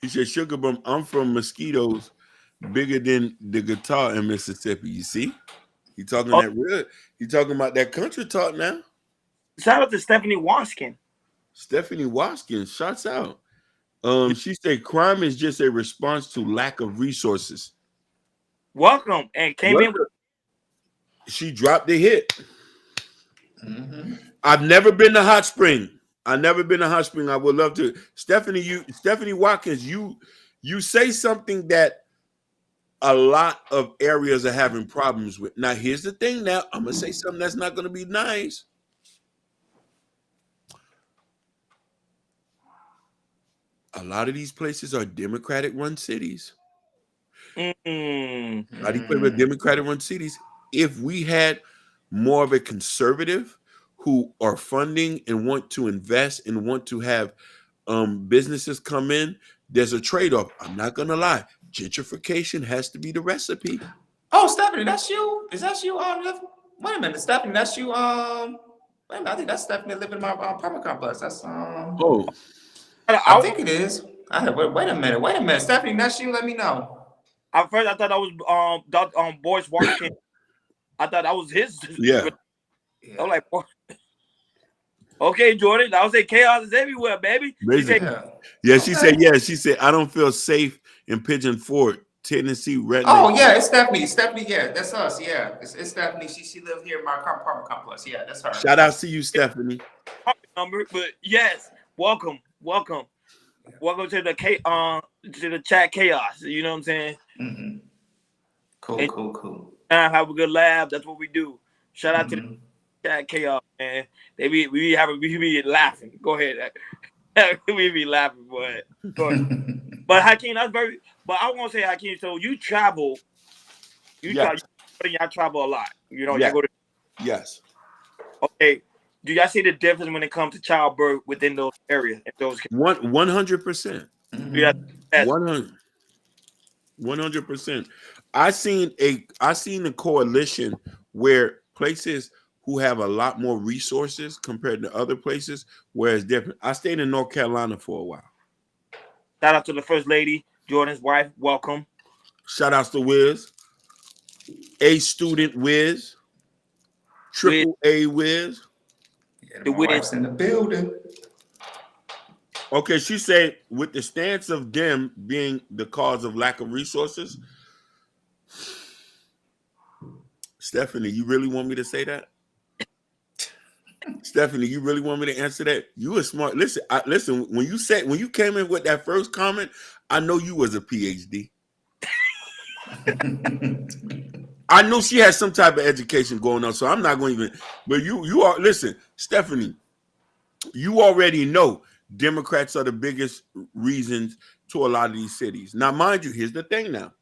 He said, "Sugar Bum, I'm from mosquitoes bigger than the guitar in Mississippi." You see, he talking that real. He talking about that country talk now. Shout out to Stephanie Waskin. Stephanie Watkins, shouts out. She said, "Crime is just a response to lack of resources." Welcome and came in with. She dropped the hit. Mm-hmm. I've never been to Hot Spring. I would love to. Stephanie Watkins, you say something that a lot of areas are having problems with. Now, here's the thing. Now, I'm gonna say something that's not gonna be nice. A lot of these places are Democratic-run cities. How do you play with Democratic-run cities? If we had more of a conservative who are funding and want to invest and want to have businesses come in, there's a trade-off. I'm not gonna lie. Gentrification has to be the recipe. Oh, Stephanie, that's you. Is that you? Wait a minute, Stephanie, that's you. Wait a minute, I think that's Stephanie living in my apartment complex. That's Oh, I think it is. Wait a minute, Stephanie, that's you. Let me know. At first, I thought that was Boris Washington. I thought that was his. yeah. I was like, okay, Jordan. I would say chaos is everywhere, baby. Amazing. Yeah, she said, she said, I don't feel safe in Pigeon Forge, Tennessee. Redneck. Oh yeah, it's Stephanie. Stephanie, yeah, that's us. Yeah, it's Stephanie. She lives here in my apartment complex. Yeah, that's her. Shout out to you, Stephanie. Number, but yes, welcome to the chat chaos. You know what I'm saying? Mm-hmm. Cool. And have a good laugh. That's what we do. Shout out to the chat chaos, man. We be laughing. Go ahead. We be laughing, boy. But Hakeem, that's very. But I want to say, Hakeem. So you travel. You travel a lot. You know, Yeah. you go to. Yes. Okay. Do y'all see the difference when it comes to childbirth within those areas? In those 100%. yeah, 100%. I seen a coalition where places who have a lot more resources compared to other places, where it's different. I stayed in North Carolina for a while. Shout out to the First Lady, Jordan's wife. Welcome. Shout outs to Wiz, A student Wiz, triple A Wiz. Yeah, The my Wiz. wife's in the building. Okay, she said with the stance of them being the cause of lack of resources. Stephanie, you really want me to say that? Stephanie, you really want me to answer that? You were smart. Listen, when you came in with that first comment, I know you was a PhD. I know she has some type of education going on, so I'm not going to even. But you are listen, Stephanie. You already know Democrats are the biggest reasons to a lot of these cities. Now, mind you, here's the thing. Now,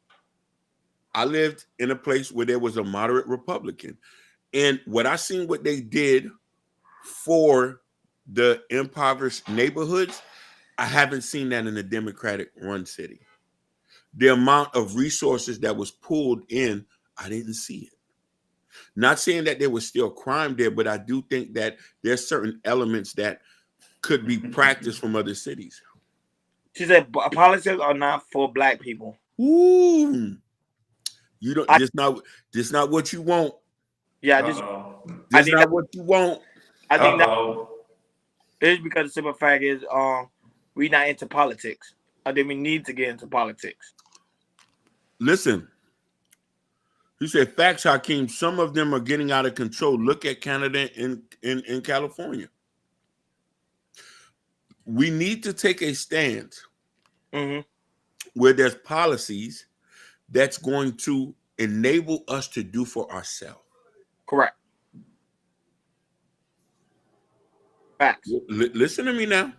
I lived in a place where there was a moderate Republican, and what I seen what they did for the impoverished neighborhoods, I haven't seen that in a Democratic run city. The amount of resources that was pulled in, I didn't see it. Not saying that there was still crime there, but I do think that there's certain elements that could be practiced from other cities. She said politics are not for black people. Ooh, you don't. This not what you want. Yeah, I This think not what you want. I think that is because the simple fact is we not into politics. I think we need to get into politics. Listen, he said facts, Hakeem. Some of them are getting out of control. Look at Canada in California. We need to take a stand where there's policies that's going to enable us to do for ourselves. Correct. Facts. Listen to me now.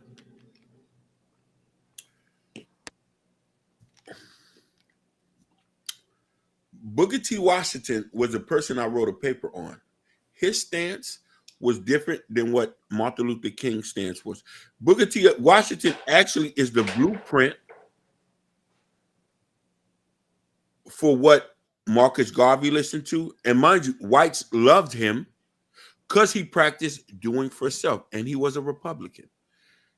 Booker T. Washington was a person I wrote a paper on. His stance was different than what Martin Luther King's stance was. Booker T. Washington actually is the blueprint for what Marcus Garvey listened to. And mind you, whites loved him because he practiced doing for self, and he was a Republican.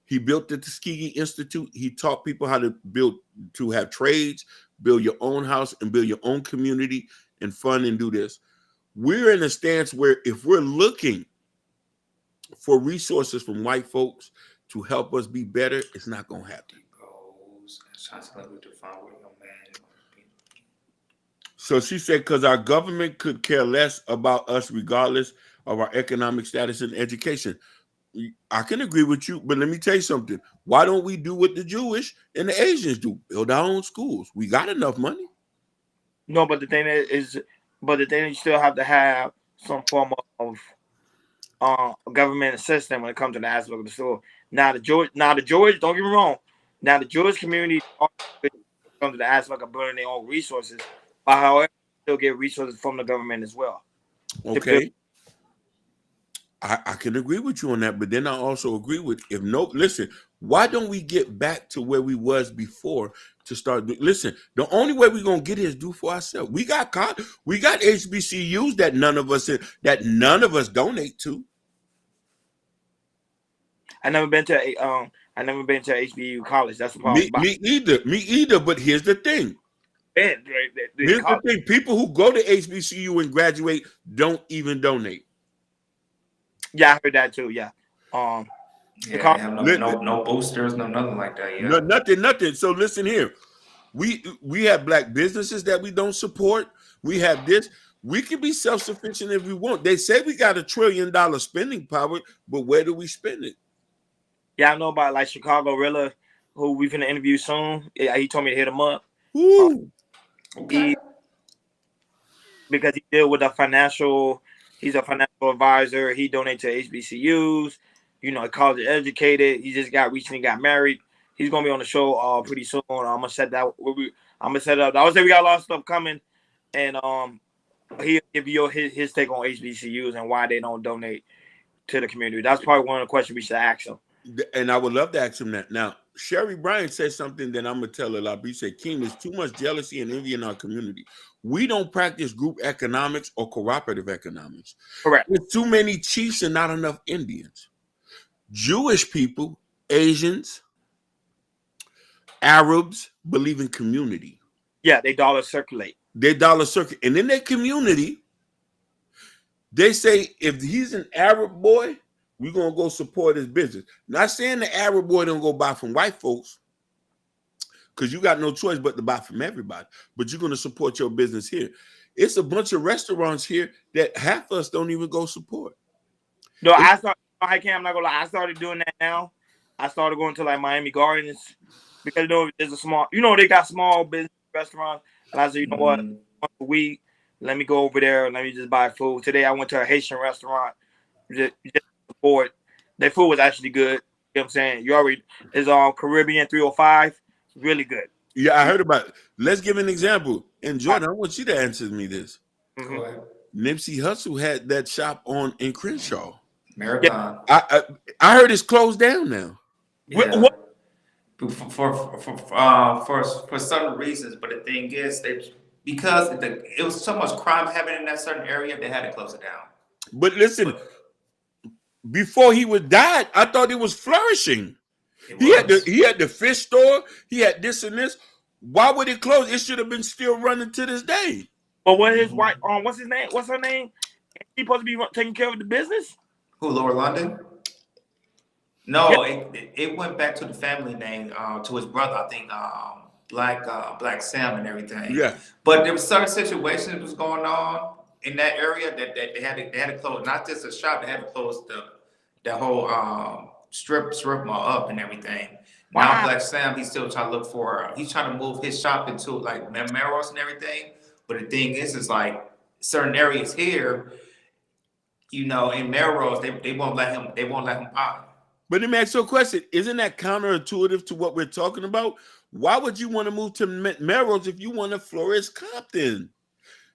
He built the Tuskegee Institute. He taught people how to build, to have trades, build your own house, and build your own community and fund and do this. We're in a stance where if we're looking for resources from white folks to help us be better, it's not going to happen. So she said, because our government could care less about us regardless of our economic status and education. I can agree with you, but let me tell you something. Why don't we do what the Jewish and the Asians do? Build our own schools. We got enough money. No, but the thing is you still have to have some form of government assistance when it comes to the aspect of the school. Now the Jewish, don't get me wrong. Now the Jewish community comes to the aspect of building their own resources, but however, still get resources from the government as well. Okay. I can agree with you on that, but then I also agree with listen, why don't we get back to where we was before to start? Listen, the only way we're gonna get it is do for ourselves. We got HBCUs that none of us donate to. I never been to HBCU college. That's the problem. Me either. But here's the thing. Here's the thing. People who go to HBCU and graduate don't even donate. Yeah, I heard that too. Yeah. Have no boosters, no nothing like that. Yeah. Nothing. So listen here. We have black businesses that we don't support. We have this. We can be self-sufficient if we want. They say we got $1 trillion spending power, but where do we spend it? Yeah, I know about like Chicago Rilla, who we're gonna interview soon. Yeah, he told me to hit him up. Okay. Because he deal with he's a financial advisor. He donates to HBCUs, college educated. He just recently got married. He's gonna be on the show pretty soon. I'm gonna set that. I'm gonna set it up. I would say we got a lot of stuff coming, and he'll give you his take on HBCUs and why they don't donate to the community. That's probably one of the questions we should ask him. And I would love to ask him that. Now, Sherry Bryant said something that I'm gonna tell a lot. He said, "King, there's too much jealousy and envy in our community. We don't practice group economics or cooperative economics. Correct. There's too many chiefs and not enough Indians. Jewish people, Asians, Arabs believe in community. Yeah, they dollar circulate. And in their community, they say if he's an Arab boy, we're gonna go support his business. Not saying the Arab boy don't go buy from white folks, because you got no choice but to buy from everybody. But you're gonna support your business here. It's a bunch of restaurants here that half of us don't even go support. No, I'm not gonna lie. I started doing that now. I started going to like Miami Gardens because there's a small, they got small business restaurants. And I said, you know what, once a week Let me go over there. Let me just buy food. Today I went to a Haitian restaurant. Just support. Their food was actually good. You know what I'm saying? You already is on Caribbean 305. Really good. Yeah, I heard about it. Let's give an example. And Jordan, I want you to answer me this. Mhm. Go ahead. Nipsey Hussle had that shop in Crenshaw. Marathon. I heard it's closed down now. Yeah. What? For certain reasons, but the thing is, because it was so much crime happening in that certain area, they had to close it down. But listen, before he would die, I thought it was flourishing. He had the fish store. He had this and this. Why would it close? It should have been still running to this day. But what his wife? What's his name? What's her name? He supposed to be taking care of the business. Who, Lower London? No, it went back to the family name, to his brother, I think, Black Sam and everything. Yeah. But there was certain situations that was going on in that area that they had to close, not just a shop, they had to close the whole strip mall up and everything. Now Wow. Black Sam, he's still trying to look for, he's trying to move his shop into like Melrose and everything. But the thing is like certain areas here, you know, in Melrose, they won't let him buy. But let me ask you a question. Isn't that counterintuitive to what we're talking about? Why would you want to move to Melrose if you want to flourish Compton?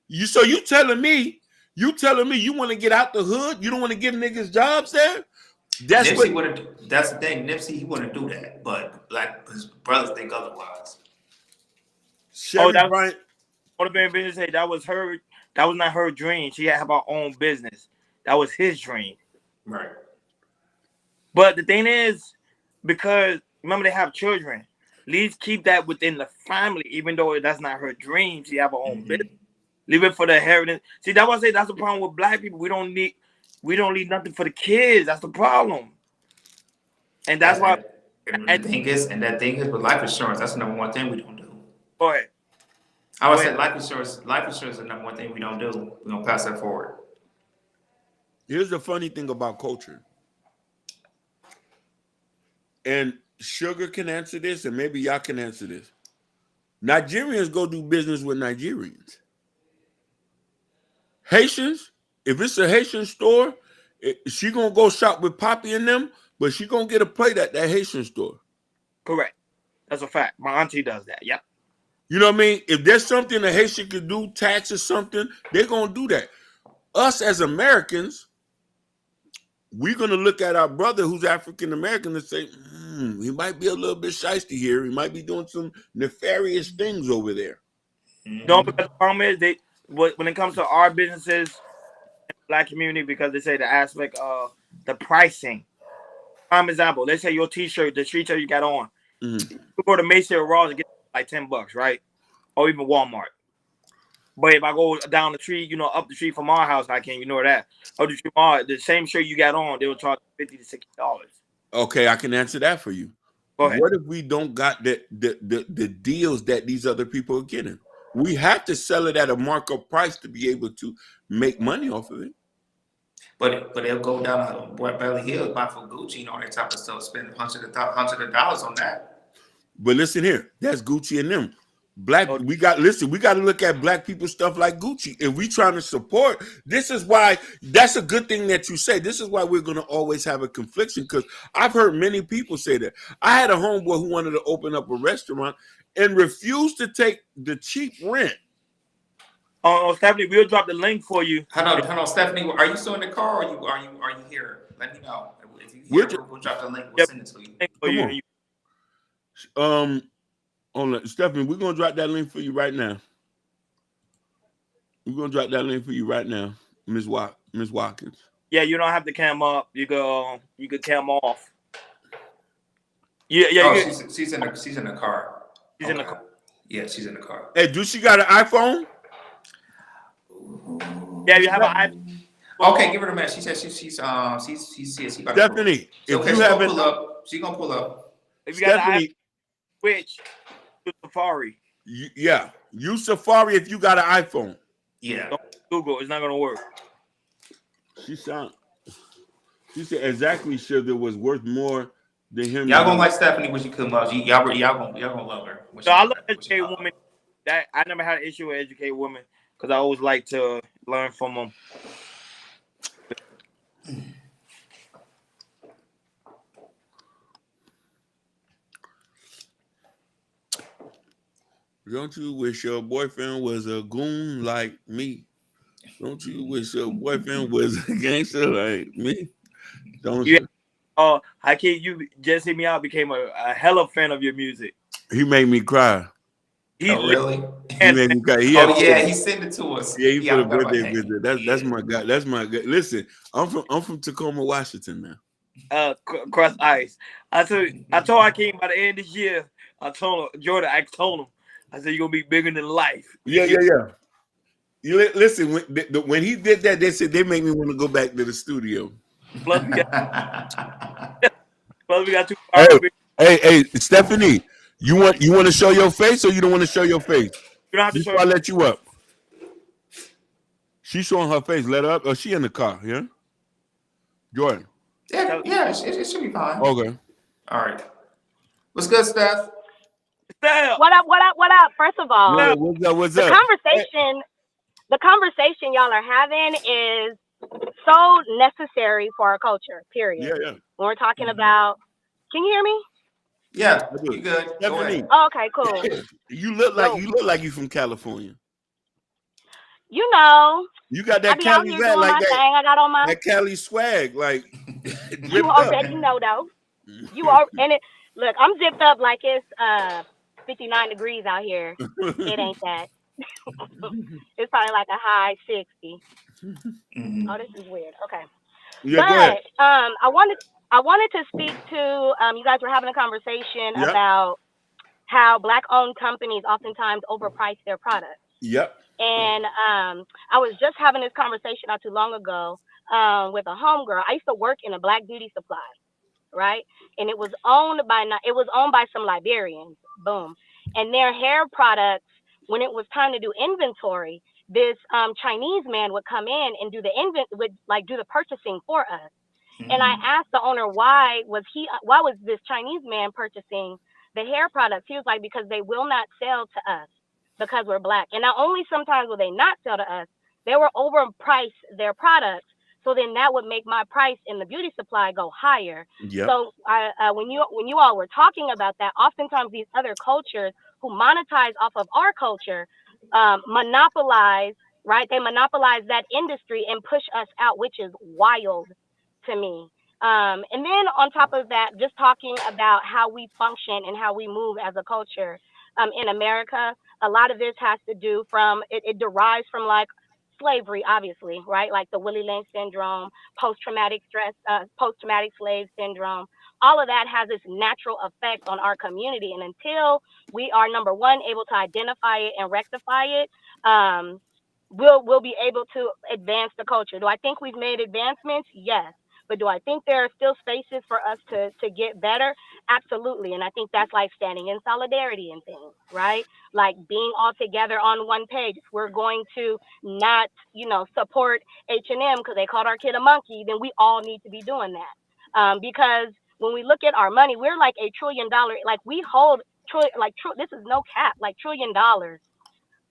You telling me you want to get out the hood? You don't want to give niggas jobs there? That's the thing. Nipsey, he wouldn't do that, but his brothers think otherwise. Sherry Bryant. Business. Hey, that was her. That was not her dream. She had her own business. That was his dream. Right. But the thing is, because remember they have children, at least keep that within the family, even though that's not her dream. She have her own business. Leave it for the inheritance. See, that's why I say that's the problem with black people. We don't leave nothing for the kids. That's the problem. And that's why. And that thing is with life insurance, that's the number one thing we don't do. Go ahead. I would say life insurance is the number one thing we don't do. We don't pass that forward. Here's the funny thing about culture. And Sugar can answer this, and maybe y'all can answer this. Nigerians go do business with Nigerians. Haitians, if it's a Haitian store, she gonna go shop with Poppy and them, but she gonna get a plate at that Haitian store. Correct. That's a fact. My auntie does that. Yep. You know what I mean? If there's something a Haitian could do, tax or something, they're gonna do that. Us as Americans, we're gonna look at our brother who's African American and say, he might be a little bit shiesty here. He might be doing some nefarious things over there. No, because the problem is when it comes to our businesses, black community, because they say the aspect of the pricing. Prime example, let's say your t-shirt, the street shirt you got on, you go to Macy's or Ross and get like $10, right? Or even Walmart. But if I go down the street, up the street from our house, I can't ignore that. Up the street from the same shirt you got on, they will charge $50 to $60. Okay, I can answer that for you. Go ahead. What if we don't got the deals that these other people are getting? We have to sell it at a markup price to be able to make money off of it. But they'll go down to Beverly Hills, buy for Gucci and all that type of stuff, spend hundreds of dollars on that. But listen here, that's Gucci and them. We got to look at black people stuff like Gucci. If we trying to support, this is why that's a good thing that you say. This is why we're going to always have a confliction, because I've heard many people say that. I had a homeboy who wanted to open up a restaurant and refused to take the cheap rent. Stephanie, we'll drop the link for you. Hold on, Stephanie. Are you still in the car, or are you here? Let me know. If you here, we'll drop the link. We'll send it to you. Come on. Hold on, Stephanie, we're gonna drop that link for you right now. We're gonna drop that link for you right now, Miss Watkins. Yeah, you don't have to cam up. You could cam off. Yeah. She's in the car. She's in the car. Yeah, she's in the car. Hey, do she got an iPhone? Yeah, you have an iPhone. Okay, give her a minute. She said she's about to Stephanie, if you haven't, she's gonna pull up. If you got an Stephanie, iPhone, switch to Safari. use Safari if you got an iPhone. Yeah. Don't Google, it's not gonna work. She said exactly sure that was worth more than him. Y'all gonna like Stephanie when she come up. Y'all gonna love her. So I love educated women. That I never had an issue with educated women, because I always like to learn from them. Don't you wish your boyfriend was a goon like me? Don't you wish your boyfriend was a gangster like me? Don't Yeah. you? Hakeem, you just hit me out. Became a hella fan of your music. He made me cry. He's Oh, really? He made me cry. He Oh had- yeah, he sent it to us. Yeah, he put a I felt birthday like, visit. That's my guy. That's my guy. Listen, I'm from Tacoma, Washington now. Cross ice. I told Hakeem by the end of this year. I told him, Jordan. I told him. I said you're gonna be bigger than life. Yeah. Listen, when he did that, they said they make me want to go back to the studio. Plus we got two. Hey, Stephanie, you want to show your face or you don't want to show your face? You don't have to Before show. I let you up. She's showing her face. Let her up. Or she in the car? Yeah. Jordan. yeah, it should be fine. Okay. All right. What's good, Steph? Steph. What up? First of all, Yeah, what's the up? conversation y'all are having is so necessary for our culture, period. Yeah. When we're talking about, can you hear me? Yeah, I do. you good? Go Stephanie, ahead. Oh, okay, cool. you look like you from California. You know, You got I that be out Cali here vibe, doing my like thing. that, I got on my, that Cali swag, like you dripped up. already know though. You are, and it, look, I'm zipped up like it's 59 degrees out here. It ain't that. It's probably like a high 60. Mhm. Oh, this is weird. Okay. Yeah, go ahead. But I wanted to speak to you guys were having a conversation Yep. about how Black-owned companies oftentimes overprice their products. Yep. And I was just having this conversation not too long ago with a homegirl. I used to work in a Black beauty supply, right? And it was owned by some Liberians. Boom. And their hair products, when it was time to do inventory, this Chinese man would come in and do the purchasing for us. And I asked the owner why was this Chinese man purchasing the hair products? He was like, because they will not sell to us because we're Black. And not only sometimes will they not sell to us, they will overprice their products. So then that would make my price in the beauty supply go higher. Yep. So when you all were talking about that, oftentimes these other cultures who monetize off of our culture monopolize, right? They monopolize that industry and push us out, which is wild to me. And then on top of that, just talking about how we function and how we move as a culture in America, a lot of this has to do it derives from like slavery, obviously, right? Like the Willie Lynch syndrome, post-traumatic slave syndrome. All of that has this natural effect on our community. And until we are, number one, able to identify it and rectify it, we'll be able to advance the culture. Do I think we've made advancements? Yes. But do I think there are still spaces for us to get better? Absolutely. And I think that's like standing in solidarity and things, right? Like being all together on one page. If we're going to not, support H&M because they called our kid a monkey, then we all need to be doing that. Because when we look at our money, we're like $1 trillion. Like we hold, this is no cap, like $1 trillion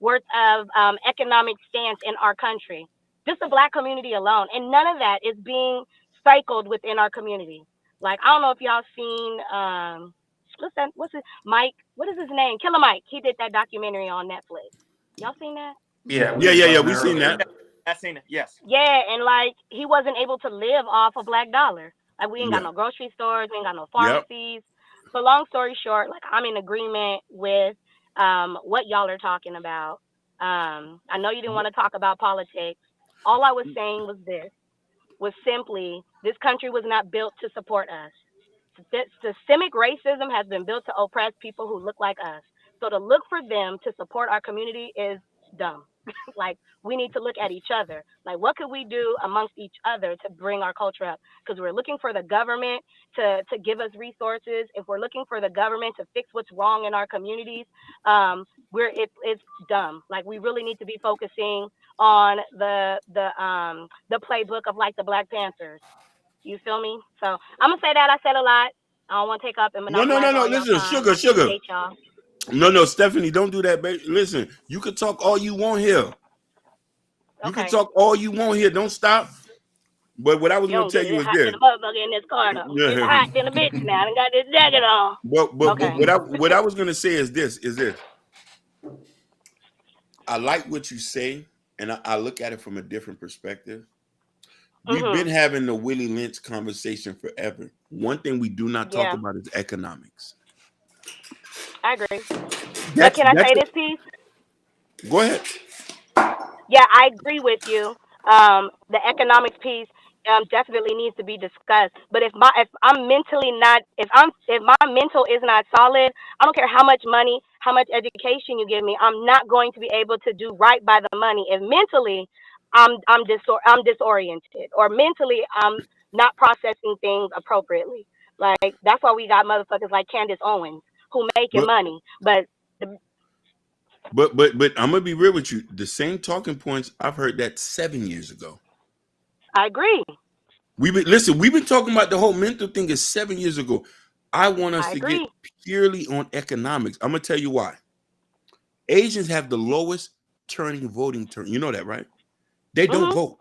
worth of economic stance in our country. Just the Black community alone. And none of that is being cycled within our community. Like, I don't know if y'all seen, Mike, what is his name? Killer Mike. He did that documentary on Netflix. Y'all seen that? Yeah. We seen that. I've seen it. Yes. Yeah, and like, he wasn't able to live off a Black dollar. Like, we ain't got no grocery stores, we ain't got no pharmacies. So long story short, like, I'm in agreement with what y'all are talking about. I know you didn't want to talk about politics. All I was saying was simply, this country was not built to support us. Systemic racism has been built to oppress people who look like us. So to look for them to support our community is dumb. Like, we need to look at each other. Like, what could we do amongst each other to bring our culture up? Because we're looking for the government to give us resources. If we're looking for the government to fix what's wrong in our communities, it's dumb. Like, we really need to be focusing on the playbook of like the Black Panthers. You feel me? So I'm gonna say that. I said a lot. I don't want to take up and No. Listen, sugar. Appreciate y'all. No, Stephanie, don't do that, baby. Listen, you can talk all you want here. You can Okay. talk all you want here. Don't stop. But what I was You going don't to tell get you it is hot this. than a motherfucker in this car though. It's hot than a bitch now. I done got this jacket on. But Okay. what I was going to say is this. I like what you say, and I look at it from a different perspective. We've been Mhm. having the Willie Lynch conversation forever. One thing we do not talk Yeah, about is economics. I agree. But That's can I that's say a, this piece? go ahead. Yeah, I agree with you. The economics piece definitely needs to be discussed. But if I'm mentally not if my mental is not solid, I don't care how much money, how much education you give me, I'm not going to be able to do right by the money. If mentally I'm disoriented, or mentally I'm not processing things appropriately. Like that's why we got motherfuckers like Candace Owens who making But money, but the, but I'm gonna be real with you. The same talking points I've heard that 7 years ago. I agree. We've been talking about the whole mental thing is 7 years ago. I want us I to get agree. purely on economics. I'm gonna tell you why. Asians have the lowest voting turn. You know that, right? They don't Mhm. vote.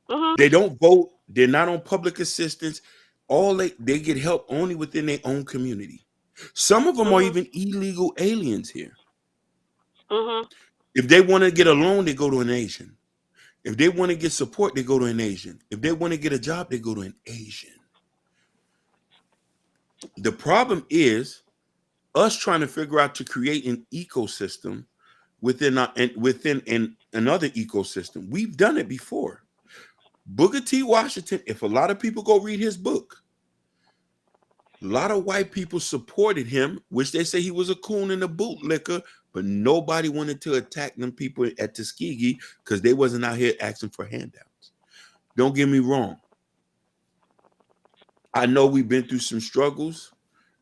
Mhm. They don't vote. They're not on public assistance. All they get help only within their own community. Some of them are Mhm. even illegal aliens here. Mhm. If they want to get a loan, they go to an Asian. If they want to get support, they go to an Asian. If they want to get a job, they go to an Asian. The problem is us trying to figure out to create an ecosystem within another ecosystem. We've done it before. Booker T. Washington, if a lot of people go read his book, a lot of white people supported him, which they say he was a coon and a bootlicker, but nobody wanted to attack them people at Tuskegee because they wasn't out here asking for handouts. Don't get me wrong. I know we've been through some struggles,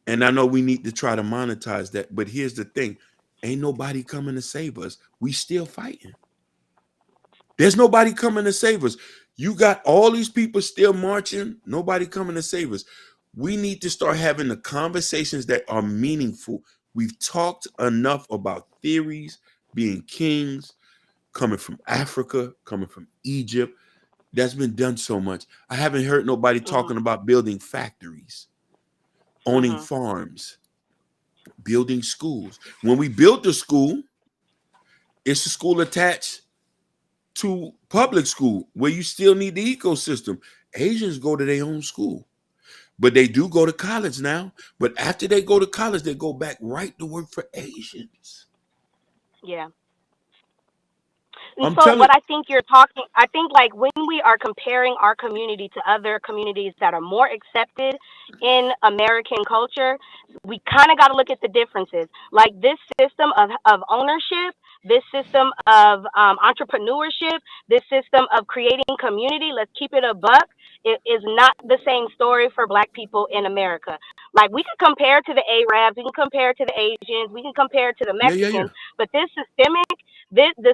and I know we need to try to monetize that. But here's the thing: ain't nobody coming to save us. We still fighting. There's nobody coming to save us. You got all these people still marching, nobody coming to save us. We need to start having the conversations that are meaningful. We've talked enough about theories, being kings, coming from Africa, coming from Egypt. That's been done so much. I haven't heard nobody Mhm. talking about building factories, owning Mhm. farms, building schools. When we built the school, it's a school attached to public school where you still need the ecosystem. Asians go to their own school, but they do go to college now. But after they go to college, they go back right to work for Asians. Yeah. And I'm so telling what I think you're talking, I think like when we are comparing our community to other communities that are more accepted in American culture, we kind of got to look at the differences. Like this system of ownership, this system of entrepreneurship, this system of creating community, let's keep it a buck, it is not the same story for Black people in America. Like we can compare to the Arabs, we can compare to the Asians, we can compare to the yeah. Mexicans, but the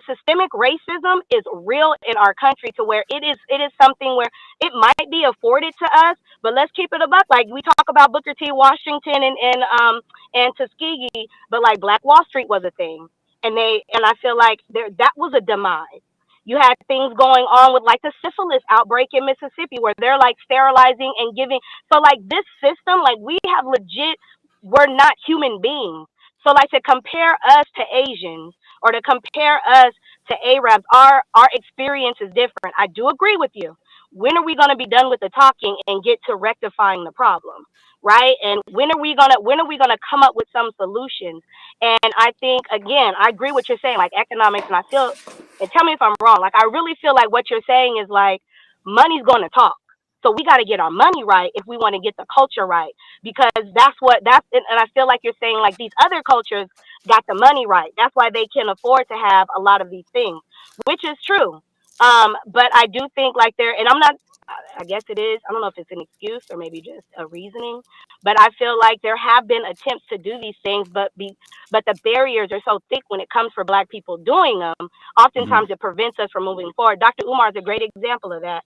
systemic racism is real in our country, to where it is something where it might be afforded to us, but let's keep it a buck. Like we talk about Booker T. Washington and Tuskegee, but like Black Wall Street was a thing, and I feel like that was a demise. You had things going on with like the syphilis outbreak in Mississippi, where they're like sterilizing and giving. So like this system, like we have legit, we're not human beings. So like to compare us to Asians, or to compare us to Arabs, our experience is different. I do agree with you. When are we going to be done with the talking and get to rectifying the problem, right? And when are we gonna come up with some solutions? And I think, again, I agree what you're saying, like economics, and I feel, and tell me if I'm wrong. Like I really feel like what you're saying is like money's going to talk. So we got to get our money right if we want to get the culture right, because and I feel like you're saying like these other cultures got the money right. That's why they can afford to have a lot of these things, which is true. But I do think like and I'm not, I guess it is, I don't know if it's an excuse or maybe just a reasoning, but I feel like there have been attempts to do these things, but the barriers are so thick when it comes for Black people doing them. Mhm. Oftentimes it prevents us from moving forward. Dr. Umar is a great example of that.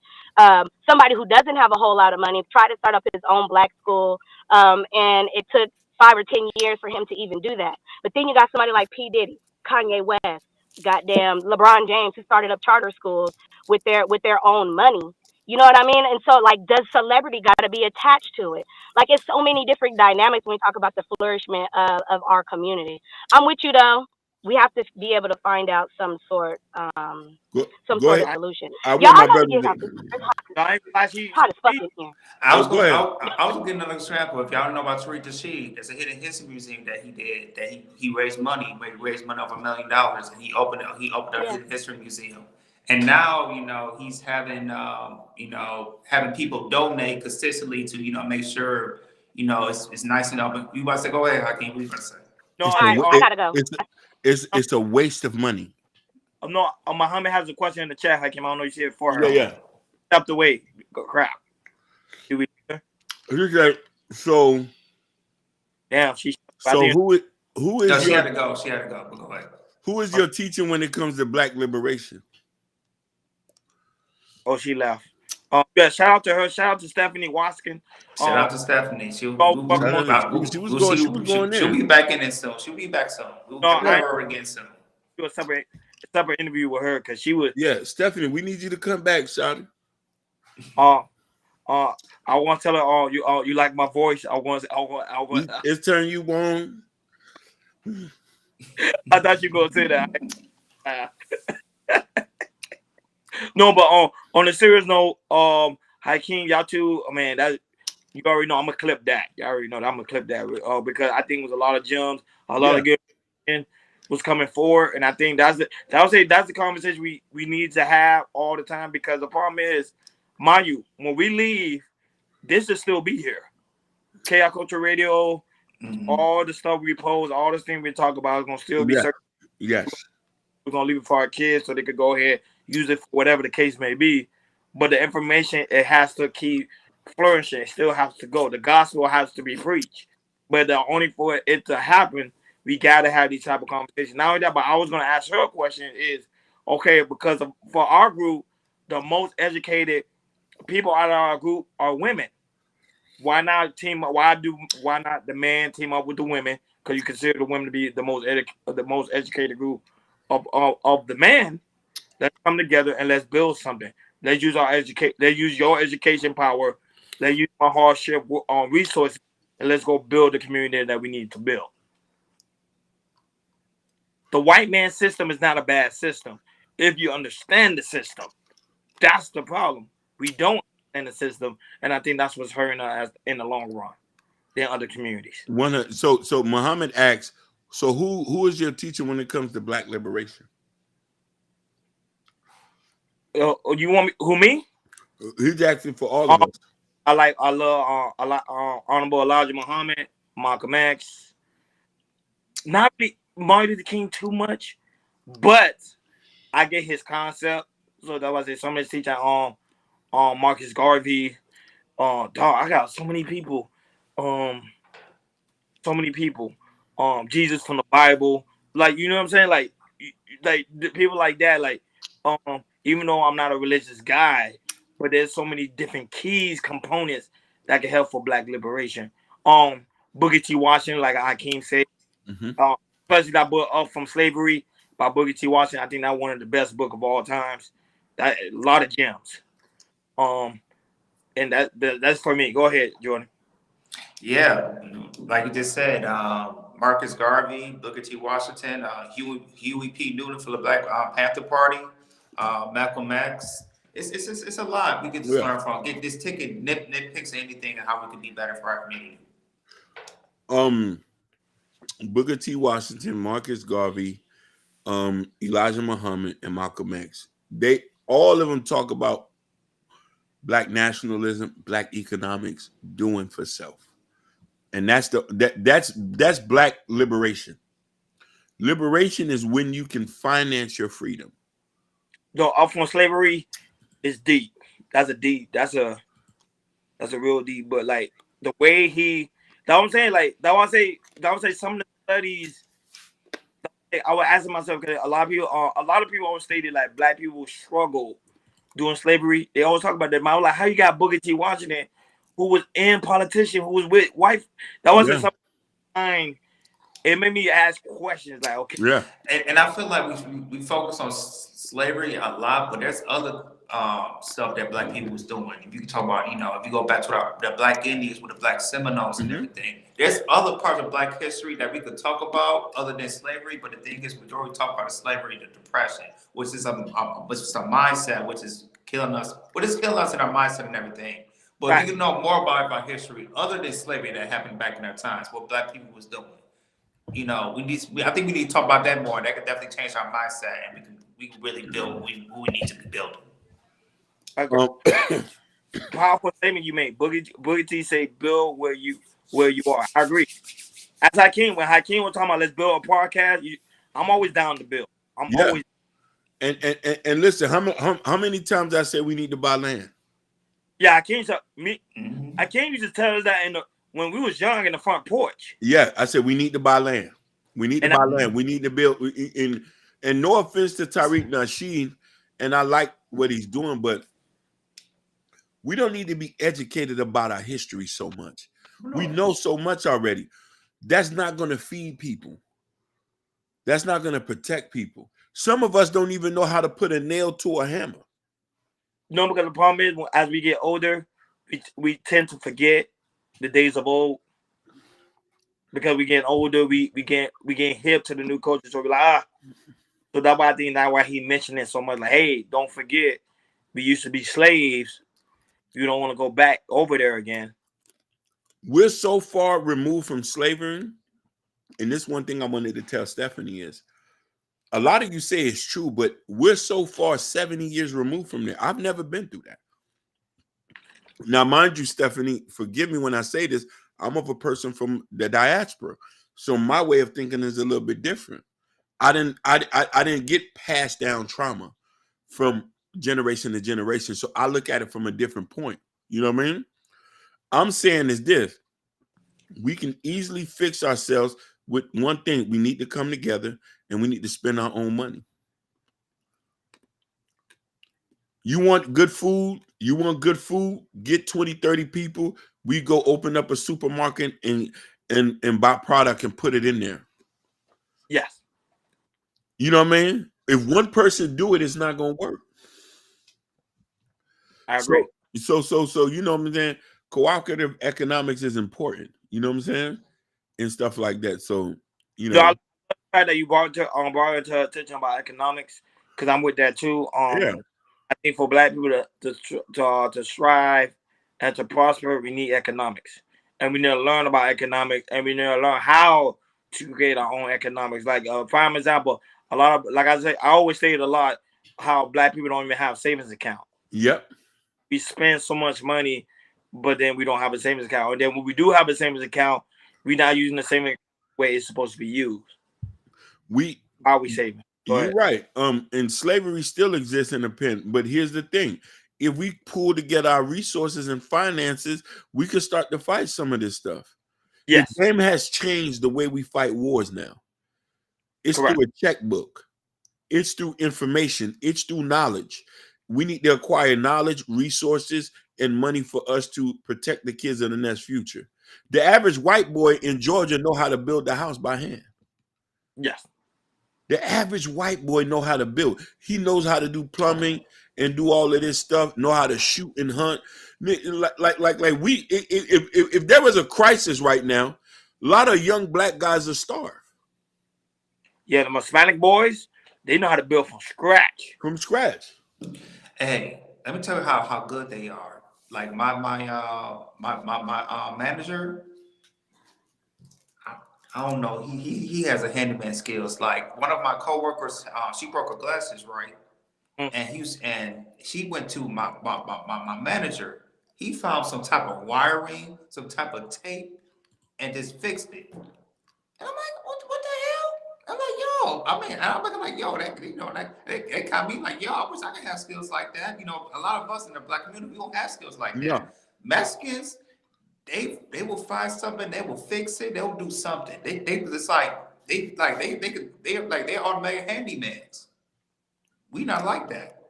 Somebody who doesn't have a whole lot of money tried to start up his own Black school, and it took 5 or 10 years for him to even do that. But then you got somebody like P. Diddy, Kanye West, goddamn LeBron James, who started up charter schools with their own money. You know what I mean? And so, like, does celebrity got to be attached to it? Like, it's so many different dynamics when we talk about the flourishment of our community. I'm with you though. We have to be able to find out some sort Go, some go sort of ahead. solution. I Y'all, want I my gotta brother get out to. this. It's hot, No, I ain't gonna lie, it's hot as fuck in here. Go ahead. I was getting another example. If y'all know about Tariq Nasheed, there's a hidden history museum that he did. That he raised money, raised money over $1 million, and he opened a Yeah. hidden history museum. And now, you know, he's having having people donate consistently to, you know, make sure, you know, it's nice and open. You about to say, go ahead, Hakeem. What you about to say? No, It's All right, I gotta go. it's a waste of money. no. Muhammad has a question in the chat, Hakim. I don't know if you see it for her. Yeah. Stepped away. Go crap. Do we? So Damn, she. who is No, she your had to go. She had to go. But go ahead. who is your teacher when it comes to Black liberation? Oh, she left. Yeah, shout out to her. Shout out to Stephanie Waskin. Shout out to Stephanie. She'll She was going she'll in. be back in it soon. She'll be back soon. We'll No, have her again soon. Do a separate interview with her because she was. Yeah, Stephanie, we need you to come back, Shawty. I want to tell her, you like my voice. I want. It's turn you on. I thought you were gonna say that. No, but on a serious note, Hakeem, y'all too, man, that you already know I'm gonna clip that. You already know that I'm gonna clip that because I think it was a lot of gems, a lot of good was coming forward, and I think that's the conversation we need to have all the time, because the problem is, mind you, when we leave, this will still be here. Chaos Culture Radio, all the stuff we post, all the things we talk about is gonna still be. Yes. We're gonna leave it for our kids so they could go ahead, use it for whatever the case may be. But the information, it has to keep flourishing. It still has to go. The gospel has to be preached. But the only for it to happen, we gotta have these type of conversations. Not only that, but I was gonna ask her a question is, okay, because for our group, the most educated people out of our group are women. Why not why not the man team up with the women? Because you consider the women to be the most educated group of the man. Let's come together and let's build something. Let's use let's use your education power. Let's use my hardship on resources, and let's go build the community that we need to build. The white man system is not a bad system if you understand the system. That's the problem. We don't understand the system, and I think that's what's hurting us in the long run than other communities. So Muhammad asks, so who is your teacher when it comes to Black liberation? You want me? Who, me? He's asking for all of us. I love Honorable Elijah Muhammad, Malcolm X. Not really Martin Luther King too much, but I get his concept. So that was it. Some of his teaching on Marcus Garvey. Dog, I got so many people. Jesus from the Bible. Like, you know what I'm saying? Like people like that. Like, even though I'm not a religious guy, but there's so many different keys, components that can help for Black liberation. Booker T. Washington, like Hakeem said, especially that book Up From Slavery by Booker T. Washington. I think that's one of the best books of all times. That a lot of gems. And that's for me. Go ahead, Jordan. Yeah, like you just said, Marcus Garvey, Booker T. Washington, Huey P. Newton for the Black Panther Party, Malcolm X. It's a lot we can just learn from. Get this ticket, nitpicks anything, and how we can be better for our community. Booker T. Washington, Marcus Garvey, Elijah Muhammad, and Malcolm X. All of them talk about Black nationalism, Black economics, doing for self. And that's Black liberation. Liberation is when you can finance your freedom. No, Up From Slavery is deep. That's a real deep. But like the way that I'm saying, like that was say some of the studies. I was asking myself, because a lot of people always stated like Black people struggle during slavery. They always talk about that. I was like, how you got Booker T. Washington, who was in politician, who was with white? That wasn't something it made me ask questions like, okay, Yeah. And I feel like we focus on slavery a lot, but there's other stuff that Black people was doing. If you can talk about, if you go back to the Black Indians with the Black Seminoles and everything, there's other parts of Black history that we could talk about other than slavery. But the thing is, we already talk about the slavery, the depression, which is a mindset, which is killing us. What is killing us in our mindset and everything. But Right. if you can know more about history other than slavery that happened back in our times, what Black people was doing. I think we need to talk about that more. That could definitely change our mindset, and we can really build what we need to be building. Powerful statement you made. Boogie T say build where you are. I agree. As Hakeem, when Hakeem was talking about let's build a podcast, I'm always down to build. I'm always. And listen, how many times I say we need to buy land? Yeah, Hakeem used to tell us that when we was young in the front porch. Yeah, I said we need to buy land. We need to buy land. We need to build. And no offense to Tariq Nasheed, and I like what he's doing, but we don't need to be educated about our history so much. No. We know so much already. That's not going to feed people. That's not going to protect people. Some of us don't even know how to put a nail to a hammer. No, because the problem is, as we get older, we tend to forget the days of old. Because we getting older, we get hip to the new culture. So we're like, So that's why I think that's why he mentioned it so much. Like, hey, don't forget, we used to be slaves. You don't want to go back over there again. We're so far removed from slavery, and this one thing I wanted to tell Stephanie is, a lot of you say it's true, but we're so far 70 years removed from there. I've never been through that. Now, mind you, Stephanie, forgive me when I say this, I'm of a person from the diaspora, so my way of thinking is a little bit different. I didn't get passed down trauma from generation to generation, so I look at it from a different point. You know what I mean? I'm saying is this: we can easily fix ourselves with one thing. We need to come together and we need to spend our own money. You want good food? You want good food? Get 20, 30 people. We go open up a supermarket and buy product and put it in there. Yes. You know what I mean? If one person do it, it's not going to work. I agree. So, you know what I'm saying? Cooperative economics is important. You know what I'm saying? And stuff like that. So, you know. I like the fact that you brought to attention about economics, because I'm with that too. Yeah. I think for Black people to strive and to prosper, we need economics, and we need to learn about economics, and we need to learn how to create our own economics. Like, prime example, a lot of, like I say, I always say it a lot, how Black people don't even have savings account. Yep. We spend so much money, but then we don't have a savings account. And then when we do have a savings account, we're not using the same way it's supposed to be used. How are we saving? You're right. And slavery still exists in a pen. But here's the thing: if we pull together our resources and finances, we can start to fight some of this stuff. Yes. The game has changed the way we fight wars now. It's Correct. Through a checkbook. It's through information. It's through knowledge. We need to acquire knowledge, resources, and money for us to protect the kids of the next future. The average white boy in Georgia know how to build the house by hand. Yes. The average white boy know how to build. He knows how to do plumbing and do all of this stuff, know how to shoot and hunt. Like we, if there was a crisis right now, a lot of young Black guys are starved. Yeah, the Hispanic boys, they know how to build from scratch. From scratch. Hey, let me tell you how good they are. Like my manager, I don't know. He has a handyman skills. Like one of my coworkers, she broke her glasses, right? And she went to my manager. He found some type of wiring, some type of tape, and just fixed it. And I'm like, what the hell? I'm like, yo. I mean, I'm looking like, yo. That got me like, yo. I wish I could have skills like that. You know, a lot of us in the Black community, we don't have skills like that. Yeah. Mexicans. They will find something, they will fix it, they'll do something. They're automatic handymans. We not like that.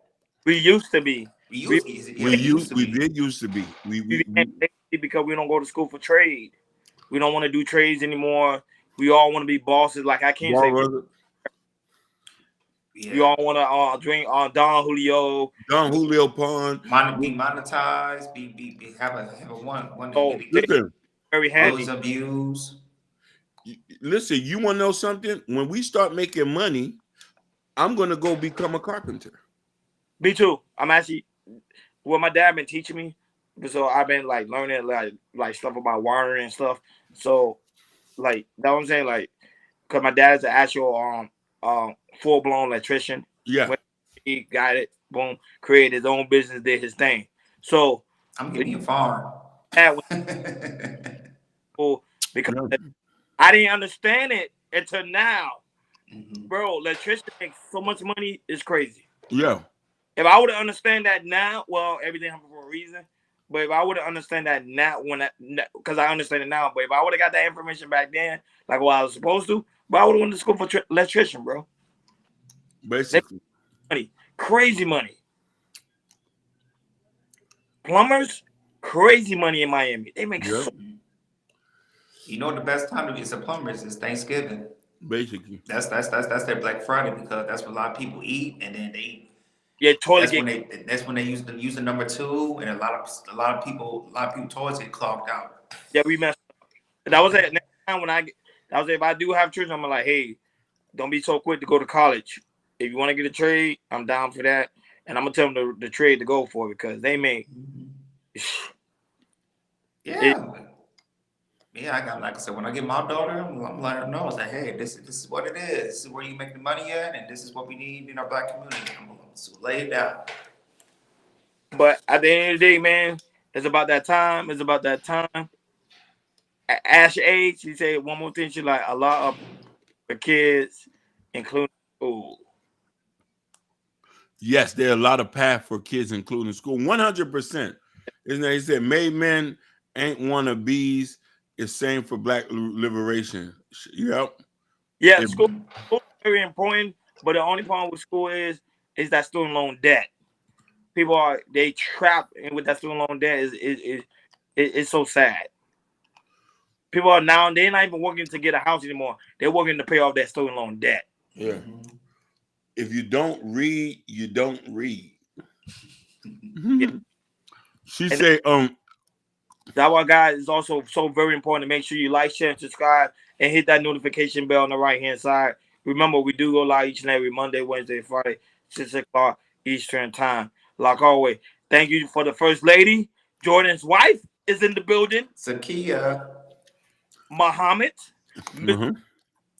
We used to be. We did used to be. We because we don't go to school for trade. We don't want to do trades anymore. We all want to be bosses. Like I can't say Brother. we all want to drink on Don Julio. Don Julio Pond. Be monetized. Have a one Oh, to get Listen, very handy. those views. listen, you want to know something? When we start making money, I'm going to go become a carpenter. Me too. I'm actually what my dad been teaching me. So I've been like learning like stuff about wiring and stuff. So like that what I'm saying, like because my dad's an actual full blown electrician. Yeah. When he got it, boom, created his own business, did his thing. So I'm giving you a farm. that was cool because I didn't understand it until now. Bro, electrician makes so much money, it's crazy. Yeah. If I would have understand that now, well, everything happened for a reason. But if I would have understand that now, because I understand it now, but if I would have got that information back then, like what I was supposed to, but I would have went to school for electrician, bro. Basically, money, crazy money. Plumbers, crazy money in Miami. They make so. You know the best time to be as a plumber is Thanksgiving. Basically, that's their Black Friday because that's what a lot of people eat, and then they. Yeah, toilet. That's when they use the number 2, and a lot of people toilets get clogged out. Yeah, we messed up. That was it. Next time if I do have children, I'm like, hey, don't be so quick to go to college. If you want to get a trade, I'm down for that, and I'm gonna tell them the trade to go for because they make. Yeah, I got, like I said, when I get my daughter, I'm letting her know, I say, hey, this is what it is. This is where you make the money at, and this is what we need in our Black community. I'm gonna lay it down. But at the end of the day, man, it's about that time. It's about that time. Ash age, she said one more thing. She like a lot of the kids, including school. Yes, there are a lot of paths for kids, including school. 100%. Isn't that? He said, made men ain't wannabes. It's same for Black liberation. Yep. Yeah, school is very important, but the only problem with school is that student loan debt. People they trapped in with that student loan debt is so sad. People are now they're not even working to get a house anymore. They're working to pay off that student loan debt. Yeah. If you don't read, you don't read. Yeah. She said, that's why, guys, it's also so very important to make sure you like, share, and subscribe, and hit that notification bell on the right-hand side. Remember, we do go live each and every Monday, Wednesday, Friday, 6 o'clock Eastern time. Like always, thank you for the First Lady. Jordan's wife is in the building. Zakia. Muhammad.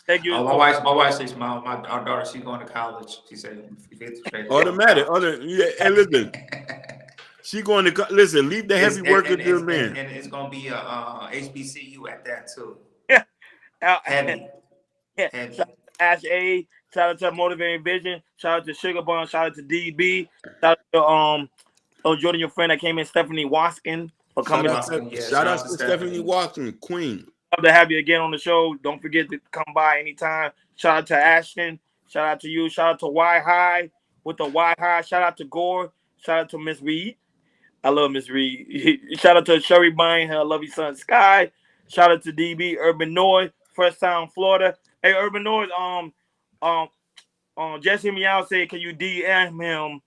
Thank you. My wife says our daughter, she's going to college. She said, automatic. Hey, listen. She going to listen. Leave the heavy work to the man, and it's going to be a HBCU at that too. Yeah, heavy. Yeah. Heavy. Shout out to Ash A. Shout out to Motivating Vision. Shout out to Sugar Bun. Shout out to DB. Shout out to Jordan, your friend that came in, Stephanie Waskin, for coming. Shout out to Stephanie Waskin, Queen. Love to have you again on the show. Don't forget to come by anytime. Shout out to Ashton. Shout out to you. Shout out to Y High with the Y High. Shout out to Gore. Shout out to Miss Reed. I love Miss Reed. Shout out to Sherry Buying, her lovely son Sky. Shout out to DB Urban Noise, First Town, Florida. Hey, Urban Noise. Jesse Meow said, can you DM him?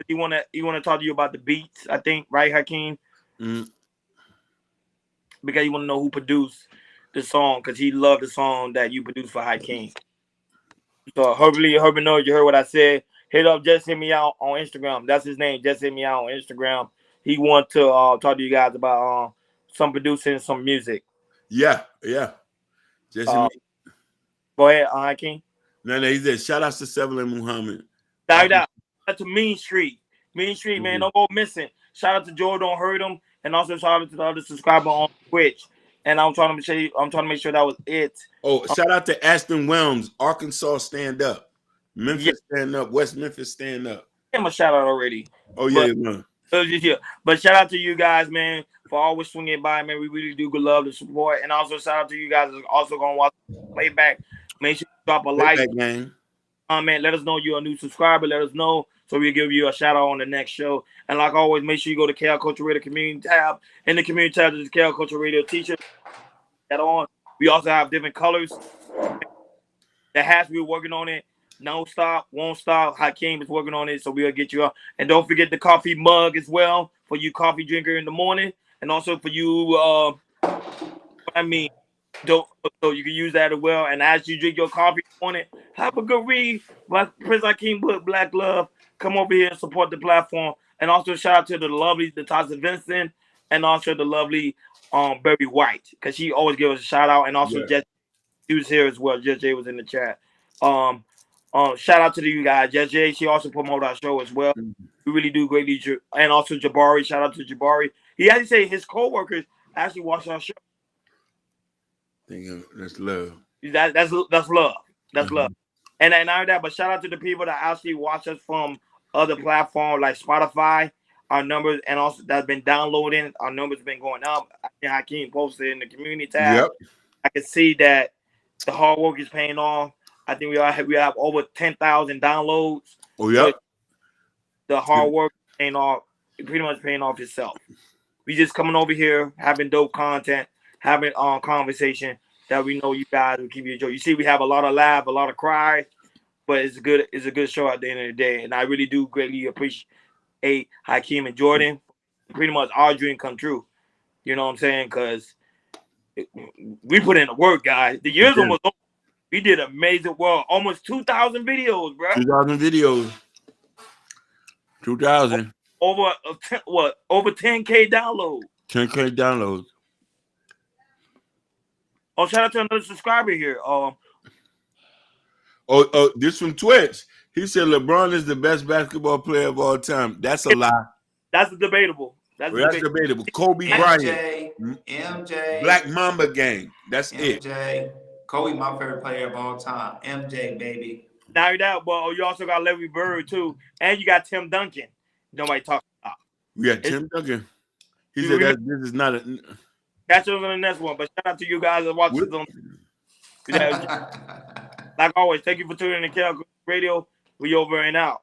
He wanna talk to you about the beats. I think, right, Hakeem? Because he wanna know who produced the song, because he loved the song that you produced for Hakeem. So hopefully, Urban Noise, you heard what I said. Hit up Just Hit Me Out on Instagram. That's his name. Just Hit Me Out on Instagram. He wants to talk to you guys about some producing, some music. Yeah. Just hit me. Go ahead, Hakeem. No, he said, shout out to Sevelin Muhammad. Shout out to Mean Street. Mean Street, man, don't go missing. Shout out to Joe, don't hurt him. And also shout out to the other subscriber on Twitch. And I'm trying to make sure that was it. Oh, shout out to Ashton Wilms, Arkansas stand up. Memphis stand up. West Memphis stand up. Give him a shout out already. Oh, yeah. But shout out to you guys, man, for always swinging by, man. We really do good love the support. And also shout out to you guys that's also going to watch playback. Make sure you drop a like. Comment. Let us know you're a new subscriber. Let us know so we'll give you a shout out on the next show. And like always, make sure you go to KL Culture Radio Community tab. In the community tab, there's KL Culture Radio Teacher. That on. We also have different colors. The hats, we're working on it. No stop, won't stop. Hakeem is working on it, so we'll get you up. And don't forget the coffee mug as well for you coffee drinker in the morning, and also for you. Don't, so you can use that as well. And as you drink your coffee in the morning, have a good read. Like Prince Hakeem book, Black Love. Come over here and support the platform. And also shout out to the lovely Natasha Vincent, and also the lovely Berry White, because she always gives us a shout out. And also Jess, she was here as well. Jess J was in the chat. Shout out to you guys. Jess J, she also promoted our show as well. We really do greatly. And also Jabari, shout out to Jabari. He actually say his co-workers actually watch our show. That's love. That's love. That's love. And not that, but shout out to the people that actually watch us from other platforms like Spotify. Our numbers, and also that's been downloading. Our numbers been going up. I think Hakeem posted in the community tab. Yep. I can see that the hard work is paying off. I think we have over 10,000 downloads. Oh yeah. So the hard work is paying off. It pretty much paying off itself. We just coming over here, having dope content, having conversation that we know you guys will keep you enjoy. You see, we have a lot of laugh, a lot of cry, but it's a good show at the end of the day. And I really do greatly appreciate Hakeem and Jordan. Pretty much our dream come true. You know what I'm saying? Because we put in the work, guys. The year's almost over. We did amazing work. Almost 2,000 videos, bro. 2,000 videos. 2,000. Over 10K downloads. 10K downloads. Oh, shout out to another subscriber here. This from Twitch. He said LeBron is the best basketball player of all time. That's a lie. That's debatable. That's debatable. Kobe Bryant. MJ. Black Mamba gang. That's MJ. it. Kobe, my favorite player of all time. MJ, baby. Now you're that, but you also got Larry Bird too, and you got Tim Duncan. Nobody talks about. Yeah, Tim Duncan. He said that this is not a. Catch us on the next one. But shout out to you guys that watch this on. Like always, thank you for tuning in to KL Radio. We over and out.